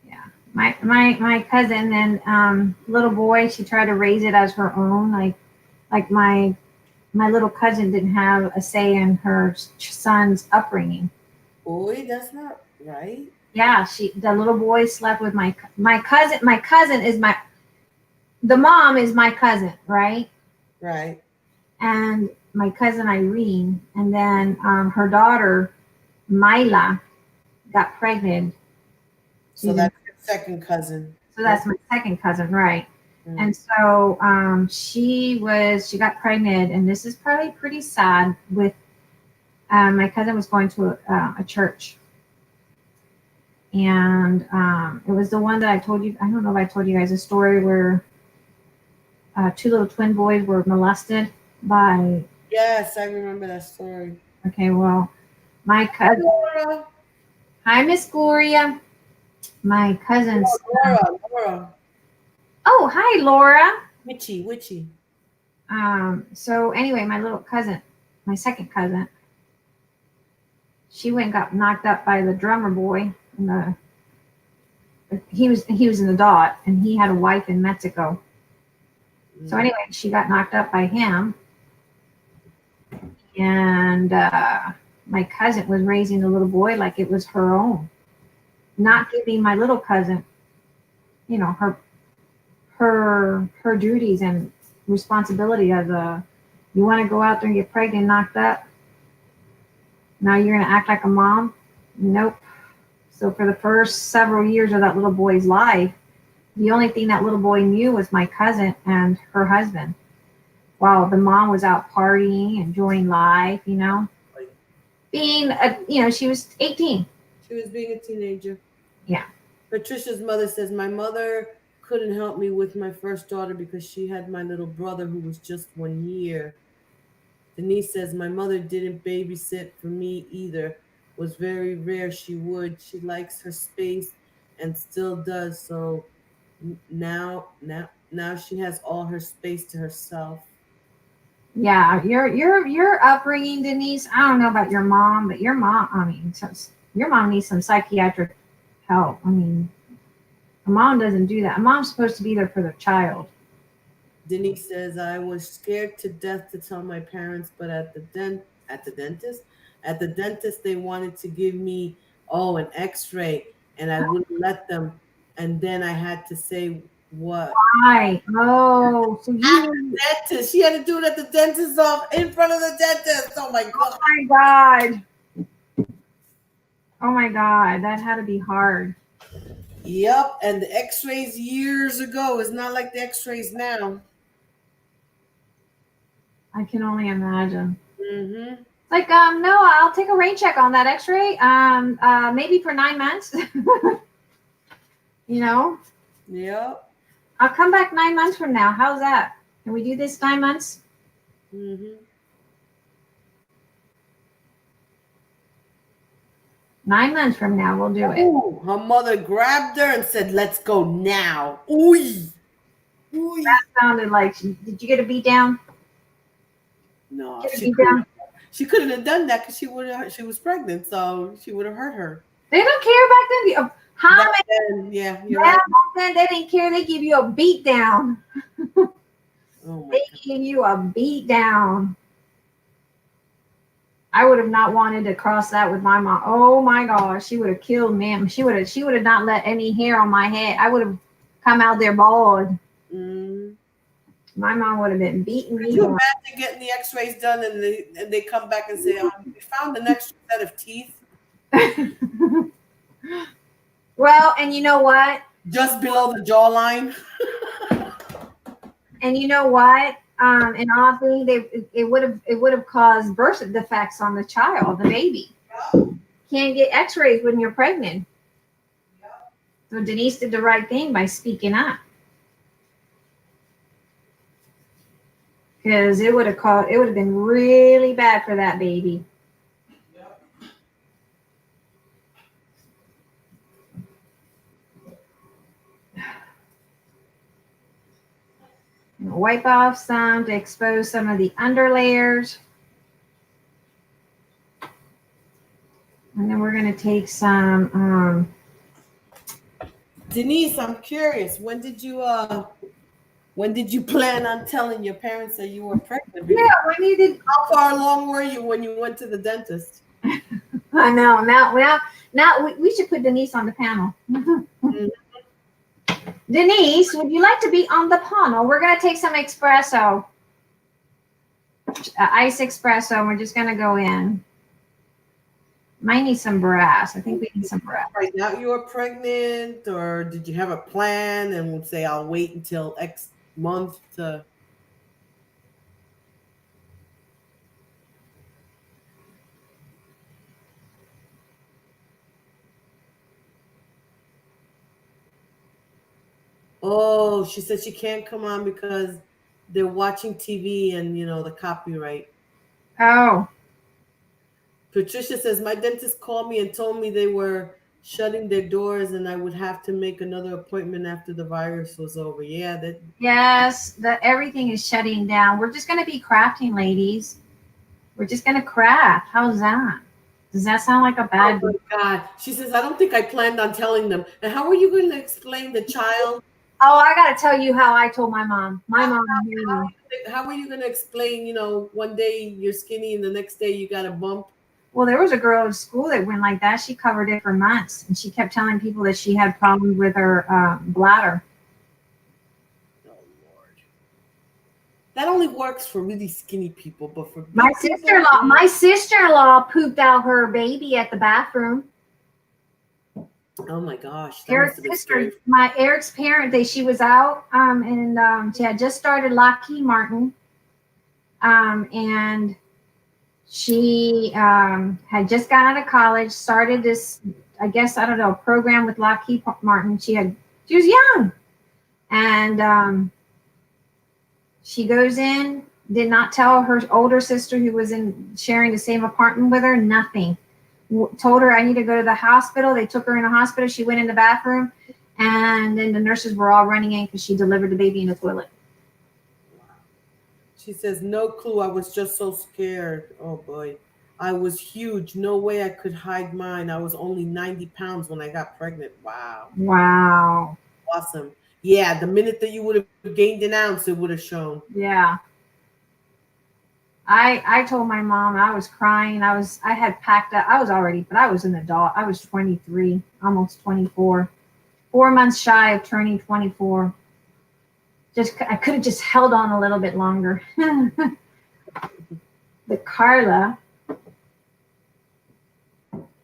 Yeah. My cousin and little boy, she tried to raise it as her own. Like my little cousin didn't have a say in her son's upbringing. Boy, that's not right. Yeah, the little boy slept with my cousin. My cousin is the mom is my cousin, right? Right. And my cousin Irene, and then her daughter Mila got pregnant. So that's your second cousin. So that's my second cousin, right? Mm. And so she got pregnant, and this is probably pretty sad. With my cousin was going to a church, and it was the one that I told you. I don't know if I told you guys a story where two little twin boys were molested by. Yes, I remember that story. Okay, well, my Hi, cousin. Laura. Hi, Miss Gloria. My cousin's. Laura. Oh, hi, Laura. Witchy. So anyway, my little cousin, my second cousin, she went and got knocked up by the drummer boy. He was in the dot, and he had a wife in Mexico. So anyway, she got knocked up by him, and my cousin was raising the little boy like it was her own, not giving my little cousin, her duties and responsibility as a. You want to go out there and get pregnant and knocked up? Now you're going to act like a mom? Nope. So for the first several years of that little boy's life, the only thing that little boy knew was my cousin and her husband. While the mom was out partying, enjoying life, she was 18. She was being a teenager. Yeah. Patricia's mother says, my mother couldn't help me with my first daughter because she had my little brother who was just 1 year. Denise says, my mother didn't babysit for me either. Was very rare she would. She likes her space and still does. So now she has all her space to herself. Yeah, your upbringing, Denise. I don't know about your mom, but your mom. I mean, your mom needs some psychiatric help. I mean, a mom doesn't do that. A mom's supposed to be there for the child. Denise says, I was scared to death to tell my parents, but at the dentist, they wanted to give me, an X-ray, and I wouldn't let them. And then I had to say what? Hi. Oh, so At you. the dentist. She had to do it at the dentist's office in front of the dentist. Oh my Oh God. my God. Oh my God. That had to be hard. Yep. And the X-rays years ago is not like the X-rays now. I can only imagine. Mm-hmm. Like, no, I'll take a rain check on that X-ray. Maybe for 9 months. you know, Yep. I'll come back 9 months from now. How's that? Can we do this 9 months? Mm-hmm. 9 months from now, we'll do it. Ooh, her mother grabbed her and said, "Let's go now." Ooh. Ooh. Sounded like, did you get a beat down? No, Get a beat down? she couldn't have done that because she was pregnant, so she would have hurt her. They don't care back then. How Back many? then, yeah, you're Yeah, right. back then they didn't care. They give you a beat down. Oh my They give you a beat down. I would have not wanted to cross that with my mom. Oh my gosh, she would have killed me. She would have not let any hair on my head. I would have come out there bald. God. Mm. My mom would have been beating Could me you down. imagine getting the X-rays done and they come back and say, "We found an extra set of teeth Well, and you know what? just below the jawline"? And you know what? And oddly, it would have caused birth defects on the child, the baby. Can't get X-rays when you're pregnant. So Denise did the right thing by speaking up, because it would have been really bad for that baby. Wipe off some to expose some of the underlayers. And then we're going to take some. Denise, I'm curious. When did you plan on telling your parents that you were pregnant? Yeah, we needed. How far along were you when you went to the dentist? I know. Now we should put Denise on the panel. Mm. Denise, would you like to be on the panel? We're going to take some espresso, ice espresso, and we're just going to go in. Might need some brass. I think we need some brass. Right now you were pregnant, or did you have a plan and would say, "I'll wait until X month to"? Oh, she said she can't come on because they're watching TV and the copyright. Oh, Patricia says my dentist called me and told me they were shutting their doors and I would have to make another appointment after the virus was over. Yeah, that. yes. Everything is shutting down. We're just going to be crafting, ladies. We're just going to craft. How's that? Does that sound like a bad? Oh my God. She says, I don't think I planned on telling them. And how are you going to explain the child? Oh, I got to tell you how I told my mom. My mom knew. How are you going to explain, one day you're skinny and the next day you got a bump? Well, there was a girl at school that went like that. She covered it for months, and she kept telling people that she had problems with her bladder. Oh, Lord. That only works for really skinny people, but for My sister-in-law pooped out her baby at the bathroom. Oh my gosh, that must have been scary. Eric's parent, she was out, and she had just started Lockheed Martin, and she had just gotten out of college, started this, I guess, I don't know, program with Lockheed Martin. She was young, and she goes in, did not tell her older sister who was sharing the same apartment with her, nothing. Told her, I need to go to the hospital. They took her in the hospital. She went in the bathroom, and then the nurses were all running in because she delivered the baby in the toilet. She says, no clue. I was just so scared. Oh boy. I was huge. No way I could hide mine. I was only 90 pounds when I got pregnant. Wow. Wow. Awesome. Yeah, the minute that you would have gained an ounce, it would have shown. Yeah. I told my mom I was crying. I had packed up. I was already, but I was an adult. I was 23, almost 24. 4 months shy of turning 24. Just I could have just held on a little bit longer. But Carla,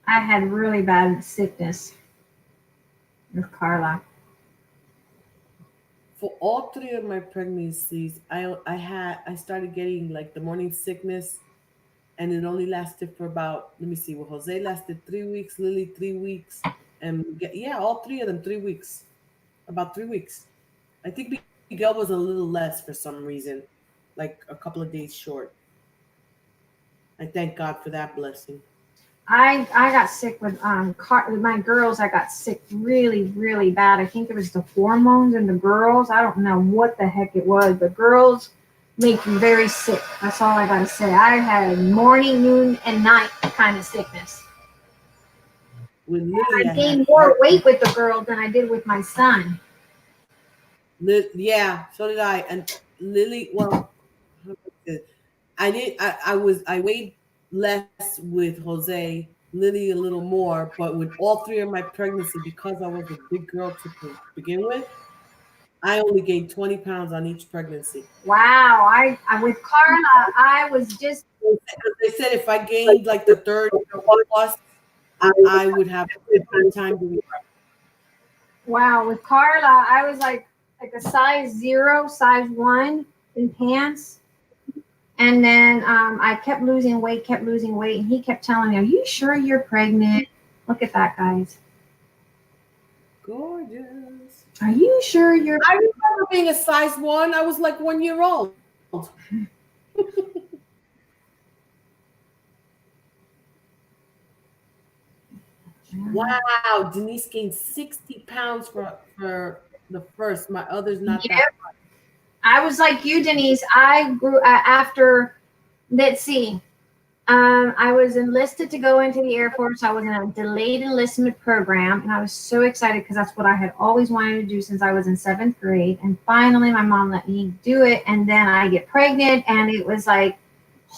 I had really bad sickness with Carla. For all three of my pregnancies, I started getting like the morning sickness, and it only lasted for about, let me see, well, Jose lasted 3 weeks, Lily 3 weeks, and yeah, all three of them 3 weeks, about 3 weeks. I think Miguel was a little less for some reason, like a couple of days short. I thank God for that blessing. I got sick with my girls. I got sick really really bad. I think it was the hormones in the girls. I don't know what the heck it was, but girls make you very sick. That's all I gotta say. I had morning, noon, and night kind of sickness. With Lily, I I had gained more weight with the girls than I did with my son. Yeah, so did I. And Lily, well, how do I say it? I weighed less with Jose, Lily a little more, but with all three of my pregnancy, because I was a big girl to begin with, I only gained 20 pounds on each pregnancy. Wow, I with Carla, I was just They said if I gained like the third plus, I would have a hard time doing. wow with Carla. I was like a size 0, size 1 in pants. And then I kept losing weight, and he kept telling me, "Are you sure you're pregnant? Look at that, guys. Gorgeous. Are you sure you're?" I remember being a size 1. I was like 1 year old. Wow, Denise gained 60 pounds for the first. My others not that. Yep. I was like you, Denise. I grew after. Let's see. I was enlisted to go into the Air Force. I was in a delayed enlistment program, and I was so excited because that's what I had always wanted to do since I was in 7th grade. And finally, my mom let me do it. And then I get pregnant, and it was like,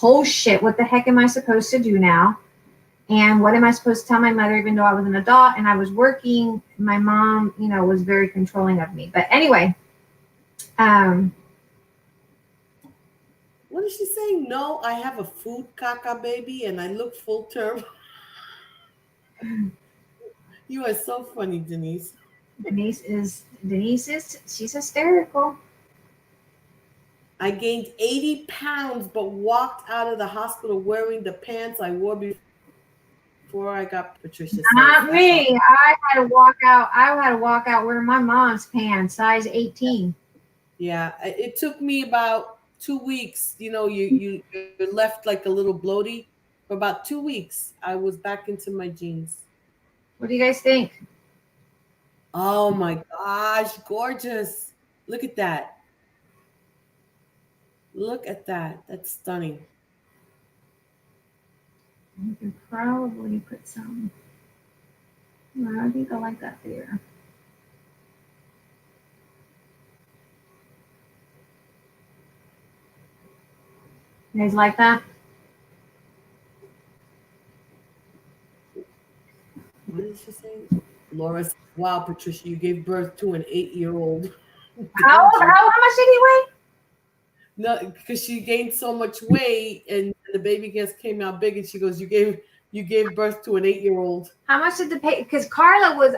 oh shit, what the heck am I supposed to do now? And what am I supposed to tell my mother, even though I was an adult and I was working? My mom, was very controlling of me. But anyway, um, What is she saying? No, I have a food caca baby and I look full term. You are so funny, Denise. she's hysterical. I gained 80 pounds but walked out of the hospital wearing the pants I wore before I got pregnant. Patricia says. That's all. Not me. I had to walk out. I had to walk out wearing my mom's pants, size 18. Yeah, it took me about 2 weeks. You're left like a little bloaty. For about 2 weeks, I was back into my jeans. What do you guys think? Oh my gosh, gorgeous. Look at that. Look at that. That's stunning. You can probably put some. I think I like that there. You guys like that? What did she say? Laura said, wow, Patricia, you gave birth to an 8-year-old. How much did he weigh? No, because she gained so much weight and the baby just came out big and she goes, you gave birth to an 8-year-old. How much did the pay? Because I was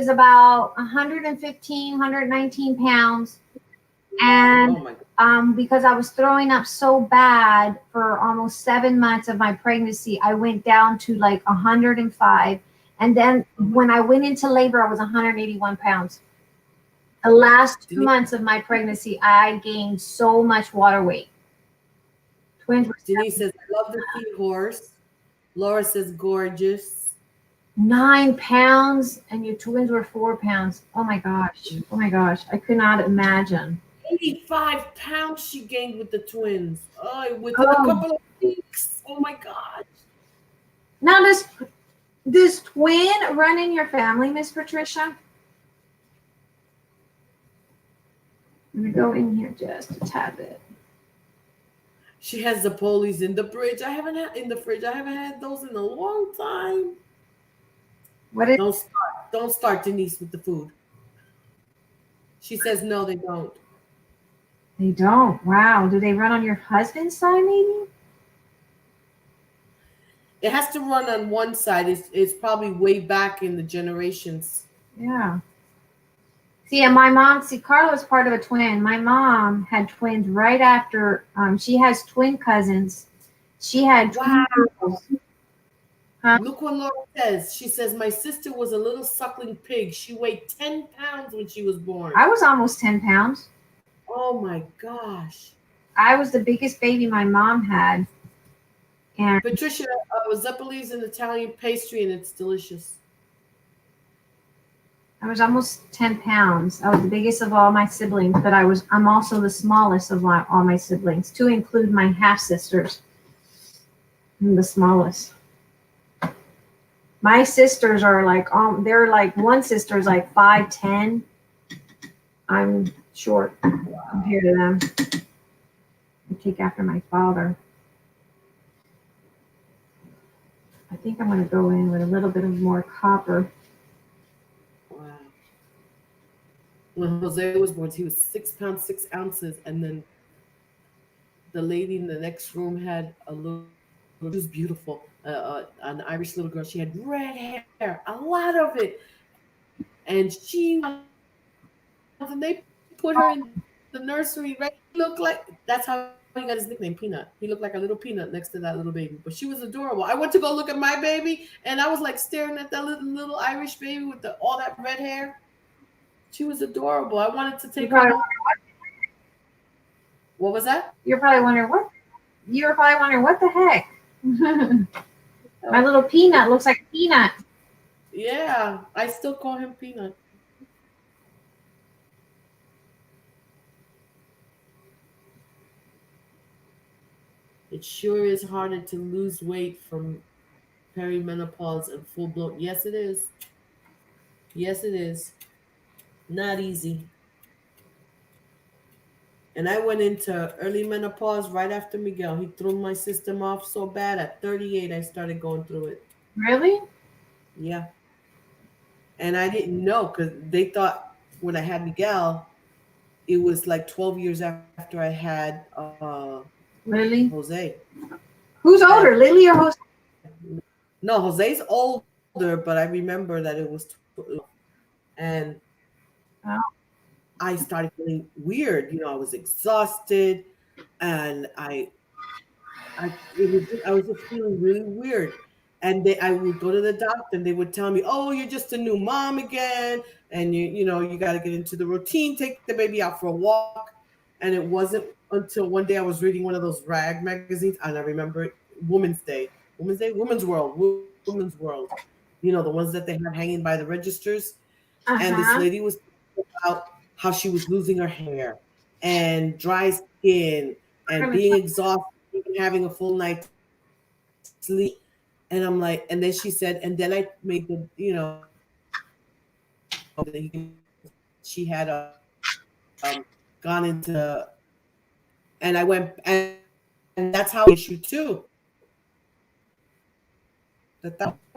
about 115, 119 pounds. And Oh my God. because I was throwing up so bad for almost 7 months of my pregnancy, I went down to like 105. And then when I went into labor, I was 181 pounds. The last 2 months of my pregnancy, I gained so much water weight. Twins were Denise says, I love the seahorse. Laura says, gorgeous. 9 pounds, and your twins were 4 pounds. Oh my gosh. Oh my gosh. I could not imagine. 85 pounds she gained with the twins. Oh, within a Oh, couple of weeks. Oh my God. now does twin run in your family, Miss Patricia? I'm gonna go in here just a tad bit. She has the polies in the fridge. I haven't had in the fridge. I haven't had those in a long time. What is? Don't start. Don't start, Denise, with the food. She says no, they don't. They don't. Wow. Do they run on your husband's side, maybe? It has to run on one side. It's probably way back in the generations. Yeah. See, and my mom, see, Carla's part of a twin. My mom had twins right after, she has twin cousins. She had Wow. twin girls. Huh? Look what Laura says. She says, my sister was a little suckling pig. She weighed 10 pounds when she was born. I was almost 10 pounds. Oh my gosh. I was the biggest baby my mom had. And Patricia, Zeppeli's an Italian pastry and it's delicious. I was almost 10 pounds. I was the biggest of all my siblings, but I'm also the smallest of all my siblings, to include my half sisters. I'm the smallest. My sisters are like, they're like, one sister's like 5'10". I'm short compared to them. I take after my father. I think I'm going to go in with a little bit of more copper. Wow. When Jose was born, he was 6 pounds, 6 ounces. And then the lady in the next room had a little, she was beautiful, an Irish little girl. She had red hair, a lot of it. And she, and they put her in the nursery, right? He looked like, that's how he got his nickname, Peanut. He looked like a little peanut next to that little baby. But she was adorable. I went to go look at my baby, and I was like staring at that little Irish baby with all that red hair. She was adorable. I wanted to You take her probably, home. What was that? you're probably wondering what? You're probably wondering what the heck? My little peanut looks like a peanut. Yeah, I still call him Peanut. It sure is harder to lose weight from perimenopause and full blown. Yes, it is. Yes, it is. Not easy. And I went into early menopause right after Miguel. He threw my system off so bad. At 38, I started going through it. Really? Yeah. And I didn't know because they thought when I had Miguel, it was like 12 years after I had Lily? Jose. Who's And older, Lily or Jose? no, Jose's older, but I remember that it was 12. And Oh, I started feeling weird. I was exhausted, and I was just feeling really weird. And I would go to the doctor, and they would tell me, "Oh, you're just a new mom again, and you got to get into the routine, take the baby out for a walk." And it wasn't until one day I was reading one of those rag magazines, and I remember it, Women's Day, Women's World. The ones that they have hanging by the registers. And this uh-huh. lady was about how she was losing her hair and dry skin and being exhausted, even having a full night's sleep. And I'm like, and then she said, and then I made she had gone into, and I went, and that's how I issue too.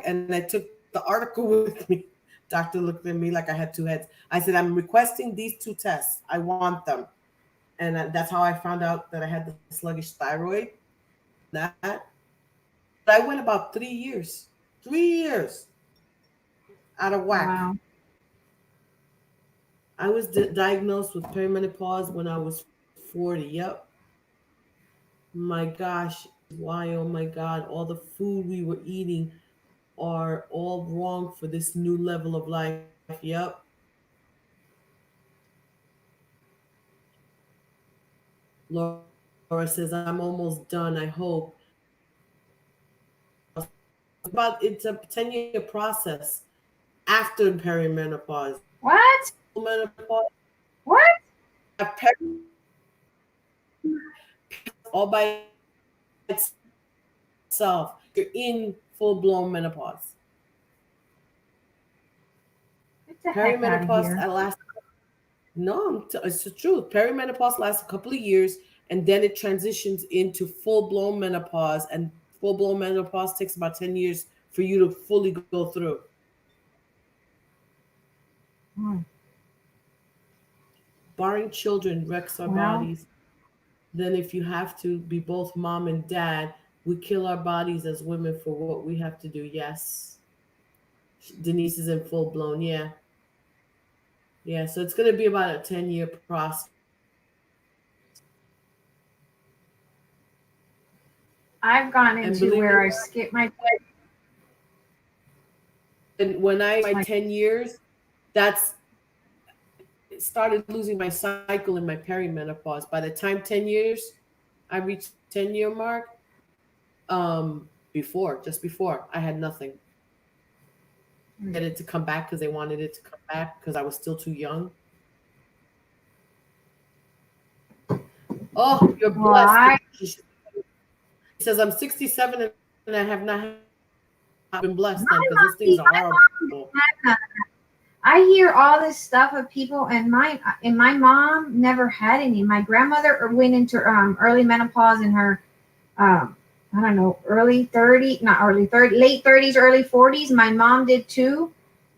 And I took the article with me. Doctor looked at me like I had two heads. I said, I'm requesting these two tests. I want them. And that's how I found out that I had the sluggish thyroid. That, but I went about 3 years, 3 years out of whack. Wow. I was diagnosed with perimenopause when I was 40. Yep. My gosh. Why? Oh my God. All the food we were eating are all wrong for this new level of life. Yep. Laura says, I'm almost done. I hope. It's a 10-year process after perimenopause. What? Menopause, What? all by itself. You're in full blown menopause. Get the heck out of Perimenopause here. lasts. No, it's the truth. Perimenopause lasts a couple of years, and then it transitions into full blown menopause. And full blown menopause takes about 10 years for you to fully go through. Hmm. Barring children wrecks our Well, bodies. Then, if you have to be both mom and dad, we kill our bodies as women for what we have to do. Yes, Denise is in full blown. Yeah, yeah. So it's going to be about a 10-year process. I've gone And into believe where me, I skip my and when I my like 10 years, that's started losing my cycle in my perimenopause. By the time 10 years, I reached 10-year mark. Just before, I had nothing. Get it to come back because they wanted it to come back because I was still too young. Oh, you're well, blessed. I He says I'm 67 and I have not been blessed then because those things see, are my horrible. mom didn't have none. I hear all this stuff of people, and my mom never had any. My grandmother went into early menopause in her I don't know, early 30, not early 30, late 30s, early 40s. My mom did too,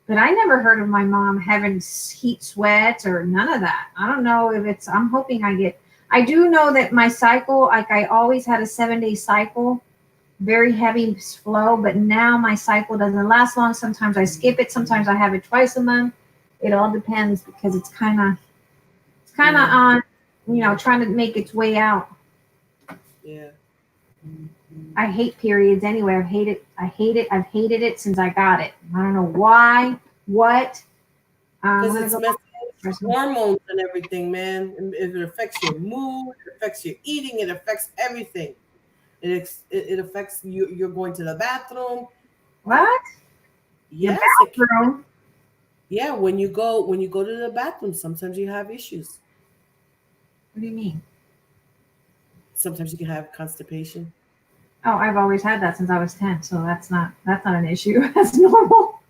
but I never heard of my mom having heat sweats or none of that. I don't know if it's, I'm hoping I do know that my cycle, like I always had a 7-day cycle, very heavy flow, but now my cycle doesn't last long. Sometimes I skip it. Sometimes I have it twice a month. It all depends because it's kind of Yeah, on, trying to make its way out. yeah. I hate periods anyway. I hate it. I've hated it since I got it. I don't know why, what. I'm Because gonna it's go messing back with to hormones and everything, man. And it affects your mood, it affects your eating, it affects everything. It affects you. You're going to the bathroom. what? Your Yes, it can. bathroom? Yeah, when you go to the bathroom, sometimes you have issues. What do you mean? Sometimes you can have constipation. Oh, I've always had that since I was 10, so that's not an issue. That's normal.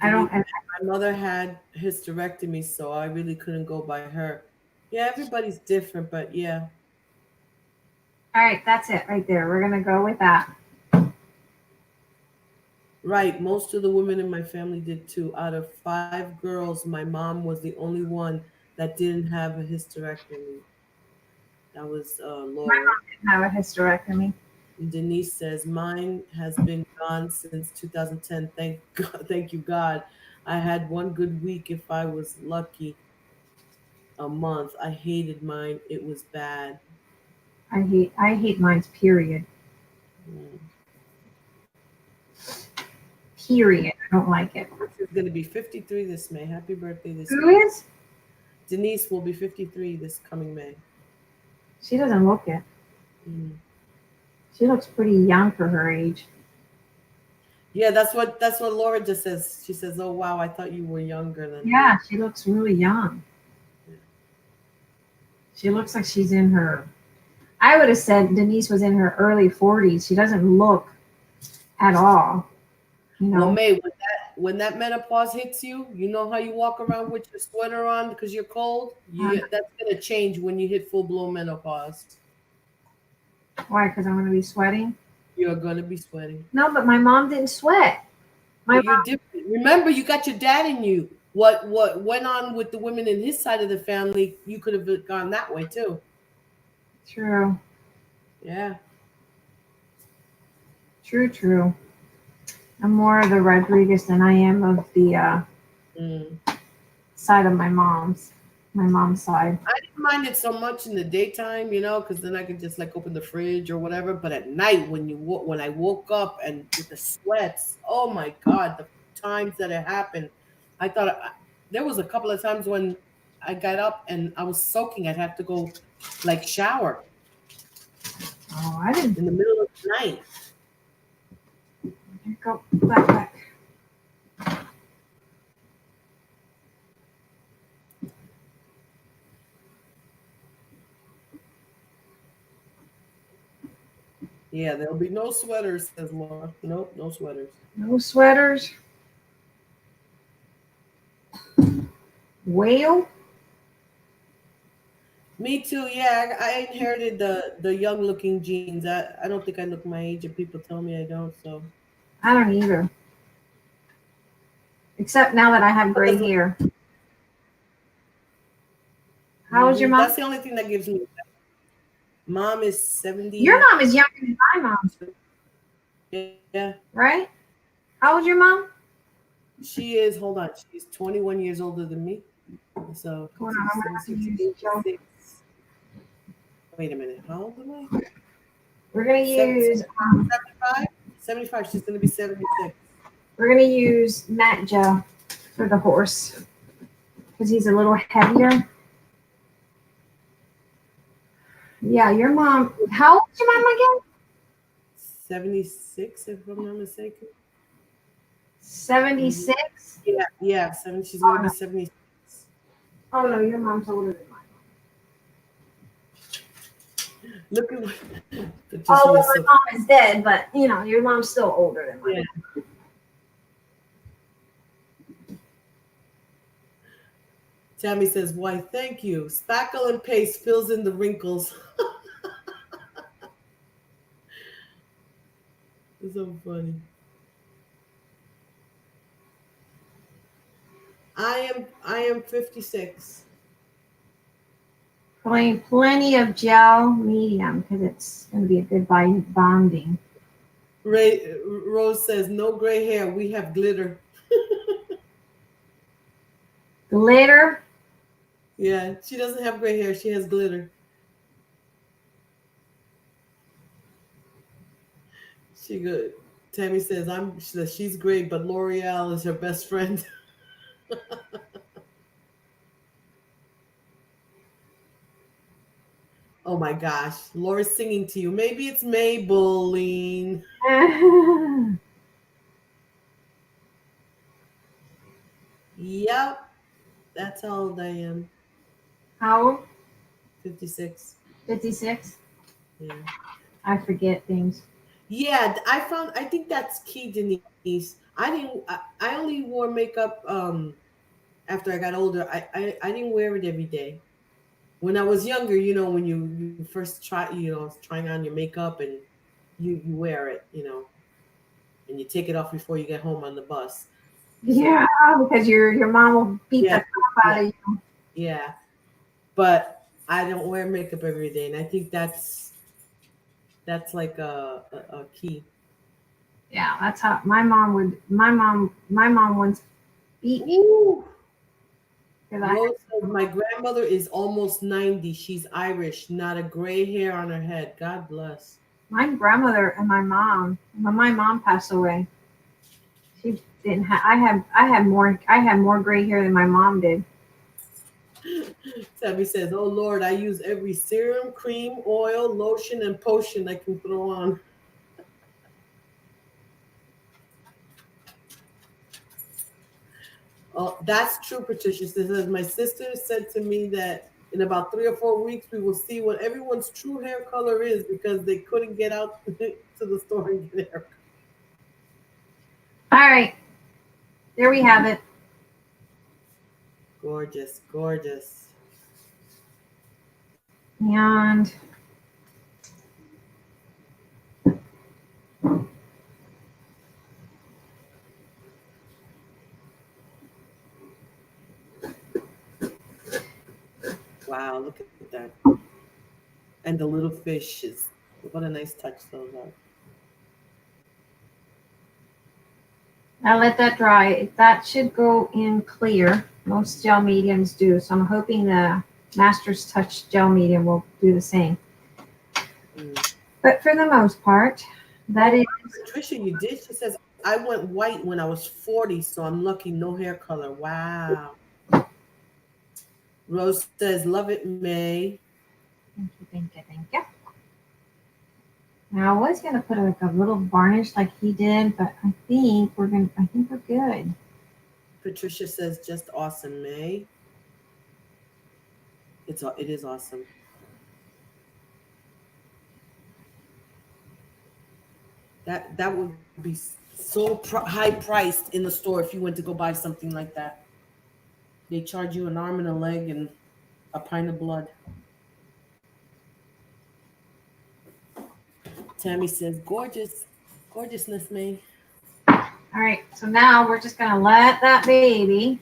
I Denise, don't. my mother had hysterectomy, so I really couldn't go by her. Yeah, everybody's different, but yeah, All right, that's it right there. We're gonna go with that. right. Most of the women in my family did too. Out of 5 girls, my mom was the only one that didn't have a hysterectomy. That was My Laura. mom didn't have a hysterectomy. Denise says mine has been gone since 2010. Thank God, thank you God. I had one good week if I was lucky. A month. I hated mine. It was bad. I hate mine's period. Mm. Period. I don't like it. She's going to be 53 this May. Happy birthday this Who May. is? Denise will be 53 this coming May. She doesn't look it. Mm. She looks pretty young for her age. Yeah, that's what Laura just says. She says, "Oh wow, I thought you were younger than." Yeah, she looks really young. Yeah. She looks like she's in her. I would have said Denise was in her early 40s. She doesn't look at all. You Well, know. May, when that menopause hits you, you know how you walk around with your sweater on because you're cold. Um, That's gonna change when you hit full blown menopause. why? Because I'm going to be sweating. You're gonna be sweating. No, but my mom didn't sweat. My But mom. you're different. Remember, you got your dad in you. What went on with the women in his side of the family, you could have gone that way too. True. Yeah. True. True. I'm more of the Rodriguez than I am of the Mm. side of my mom's side. I didn't mind it so much in the daytime, because then I could just like open the fridge or whatever. But at night, when I woke up and with the sweats, oh my God, the times that it happened, I thought there was a couple of times when I got up and I was soaking. I'd have to go like shower Oh, I didn't in the middle of the night. go back. Yeah, there'll be no sweaters, says Laura. Nope, no sweaters. No sweaters. Whale. Me too. Yeah, I inherited the young looking genes. I don't think I look my age, and people tell me I don't. So, I don't either. Except now that I have but gray hair. How old's your that's mom? the only thing that gives me. Mom is Your 70. mom is younger than my mom, Yeah, right? How old's your mom? she is. Hold on, she's 21 years older than me. So Hold on, I'm gonna have to 76, use Joe. 86. Wait a minute. How old am I? We're gonna use 75? 75. She's going to be 76. we're gonna use Matt Joe for the horse because he's a little heavier. Yeah, your mom. How old's your mom again? 76, if I'm not mistaken. 76. Yeah, yeah. She's Oh going to be no, 76. oh no, your mom's older than mine. Look at what Oh, Patricia, well, you're my so mom is dead, but your mom's still older than mine. yeah. Tammy says, "Why, thank you. Spackle and paste fills in the wrinkles." It's so funny. I am 56. Plenty of gel medium because it's gonna be a good bonding. Rose says, "No gray hair. We have glitter." Glitter. Yeah, she doesn't have gray hair. She has glitter. She good. Tammy says, "She says she's great, but L'Oreal is her best friend." Oh my gosh, Laura's singing to you. Maybe it's Maybelline. Yep, that's how old I am. How old? 56. 56. Yeah. I forget things. Yeah, I think that's key, Denise. I only wore makeup after I got older. I didn't wear it every day. When I was younger, when you first try, trying on your makeup and you wear it, and you take it off before you get home on the bus. Yeah, because your mom will beat Yeah, the crap out yeah, of you. yeah. But I don't wear makeup every day, and I think that's like a key. Yeah, that's how my mom would. My mom once beat me Ooh. because Rose says, my grandmother is almost 90. She's Irish, not a gray hair on her head. God bless. my grandmother and my mom. When my mom passed away, she didn't have. I had more gray hair than my mom did. Tabby says, oh Lord, I use every serum, cream, oil, lotion, and potion I can throw on. Oh, that's true, Patricia. She says, my sister said to me that in about 3 or 4 weeks, we will see what everyone's true hair color is because they couldn't get out to the store and get hair. All right, there we have it. Gorgeous, gorgeous. And Wow, look at that. And the little fishes. What a nice touch those are. I'll let that dry. That should go in clear. Most gel mediums do. So I'm hoping the Master's Touch gel medium will do the same. But for the most part, that is. Patricia, you did? She says, I went white when I was 40, so I'm lucky, no hair color. Wow. Rose says, love it, May. Thank you. Now I was gonna put like a little varnish like he did, but I think we're good. Patricia says, just awesome, May. It is awesome. That would be so high priced in the store if you went to go buy something like that. They charge you an arm and a leg and a pint of blood. Tammy says, "Gorgeous, gorgeousness, May." All right, so now we're just gonna let that baby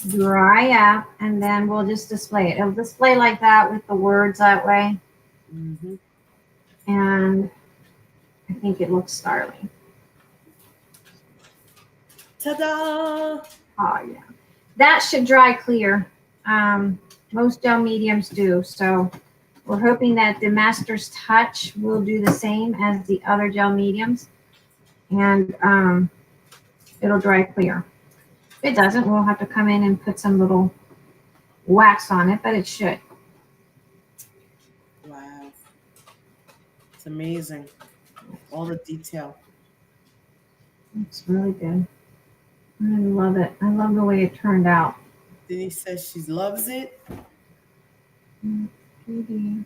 dry out, and then we'll just display it. It'll display like that with the words that way, Mm-hmm. and I think it looks startling. Ta-da! Oh yeah, that should dry clear. Most gel mediums do, so we're hoping that the Master's Touch will do the same as the other gel mediums, and it'll dry clear. If it doesn't, we'll have to come in and put some little wax on it, but it should. Wow, it's amazing. All the detail. It's really good. I love it. I love the way it turned out. Denise says she loves it. Mm-hmm.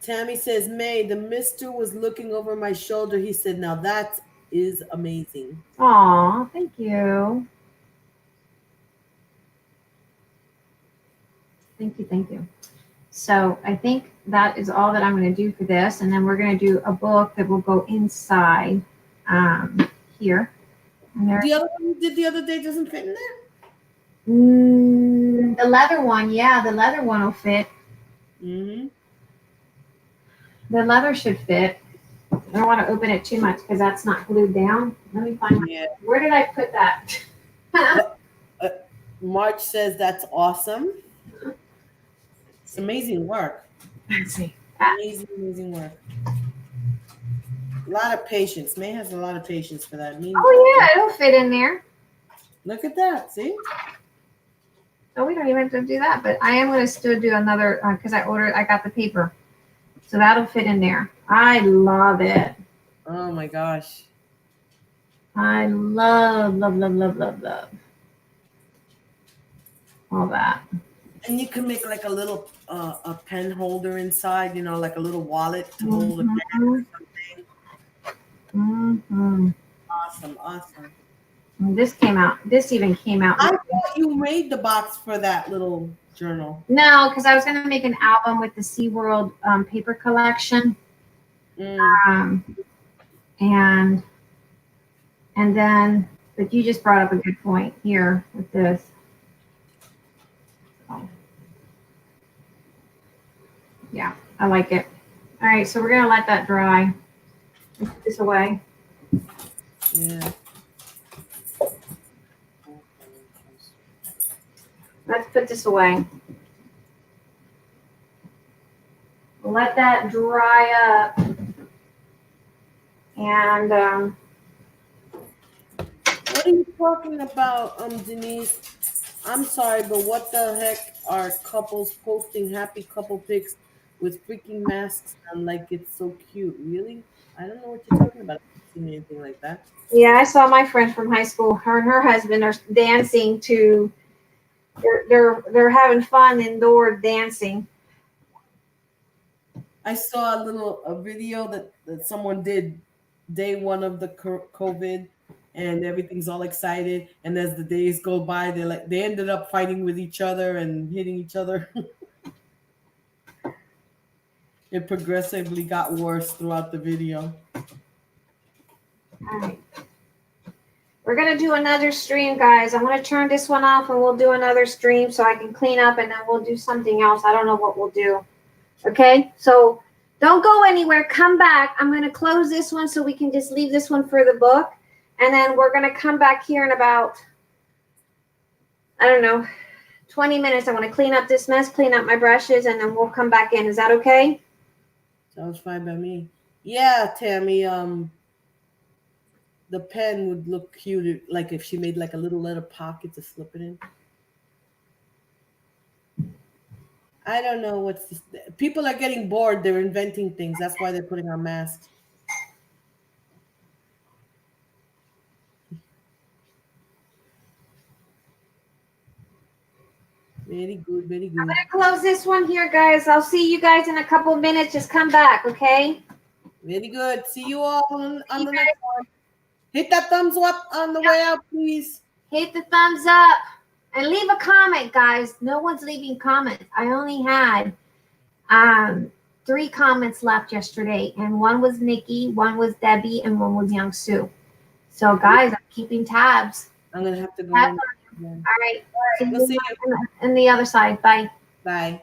Tammy says, May, the mister was looking over my shoulder. He said, now that is amazing. Aw, thank you. Thank you, thank you. So I think that is all that I'm going to do for this. And then we're going to do a book that will go inside here. And The other one you did the other day doesn't fit in there? The leather one, yeah, the leather one will fit. Mm-hmm. The leather should fit. I don't want to open it too much because that's not glued down. Let me find where did I put that? March says that's awesome. It's amazing work. Let's see. Amazing work. A lot of patience. May has a lot of patience for that. Oh yeah, it'll fit in there. Look at that. See? No, we don't even have to do that, but I am going to still do another because I got the paper. So that'll fit in there. I love it. Oh my gosh. I love all that. And you can make like a little a pen holder inside, you know, like a little wallet to hold a pen or something. Mm-hmm. Awesome. This even came out. I thought you made the box for that little journal. No, because I was going to make an album with the SeaWorld paper collection. And then, but you just brought up a good point here with this. Oh. Yeah, I like it. All right, so we're going to let that dry. Put this away. Yeah. Let's put this away. Let that dry up. And what are you talking about, Denise? I'm sorry, but what the heck are couples posting happy couple pics with freaking masks on like it's so cute? Really? I don't know what you're talking about. I haven't seen anything like that. Yeah, I saw my friend from high school. Her and her husband are dancing to. They're having fun indoor dancing. I saw a video that someone did day one of the COVID, and everything's all excited. And as the days go by, they ended up fighting with each other and hitting each other. It progressively got worse throughout the video. All right. We're going to do another stream, guys. I'm going to turn this one off and we'll do another stream so I can clean up and then we'll do something else. I don't know what we'll do. Okay, so don't go anywhere. Come back. I'm going to close this one so we can just leave this one for the book. And then we're going to come back here in about, I don't know, 20 minutes. I want to clean up this mess, clean up my brushes, and then we'll come back in. Is that okay? Sounds fine by me. Yeah, Tammy, the pen would look cute, like if she made like a little pocket to slip it in. I don't know what's this. People are getting bored. They're inventing things. That's why they're putting on masks. Very good, very good. I'm going to close this one here, guys. I'll see you guys in a couple minutes. Just come back, okay? Very good. See you all on the next one. Hit that thumbs up on the way out, please. Hit the thumbs up and leave a comment, guys. No one's leaving comments. I only had 3 comments left yesterday, and one was Nikki, one was Debbie, and one was Young Sue. So, guys, I'm keeping tabs. I'm gonna have to go. All In. right. We'll see you. On the other side. Bye. Bye.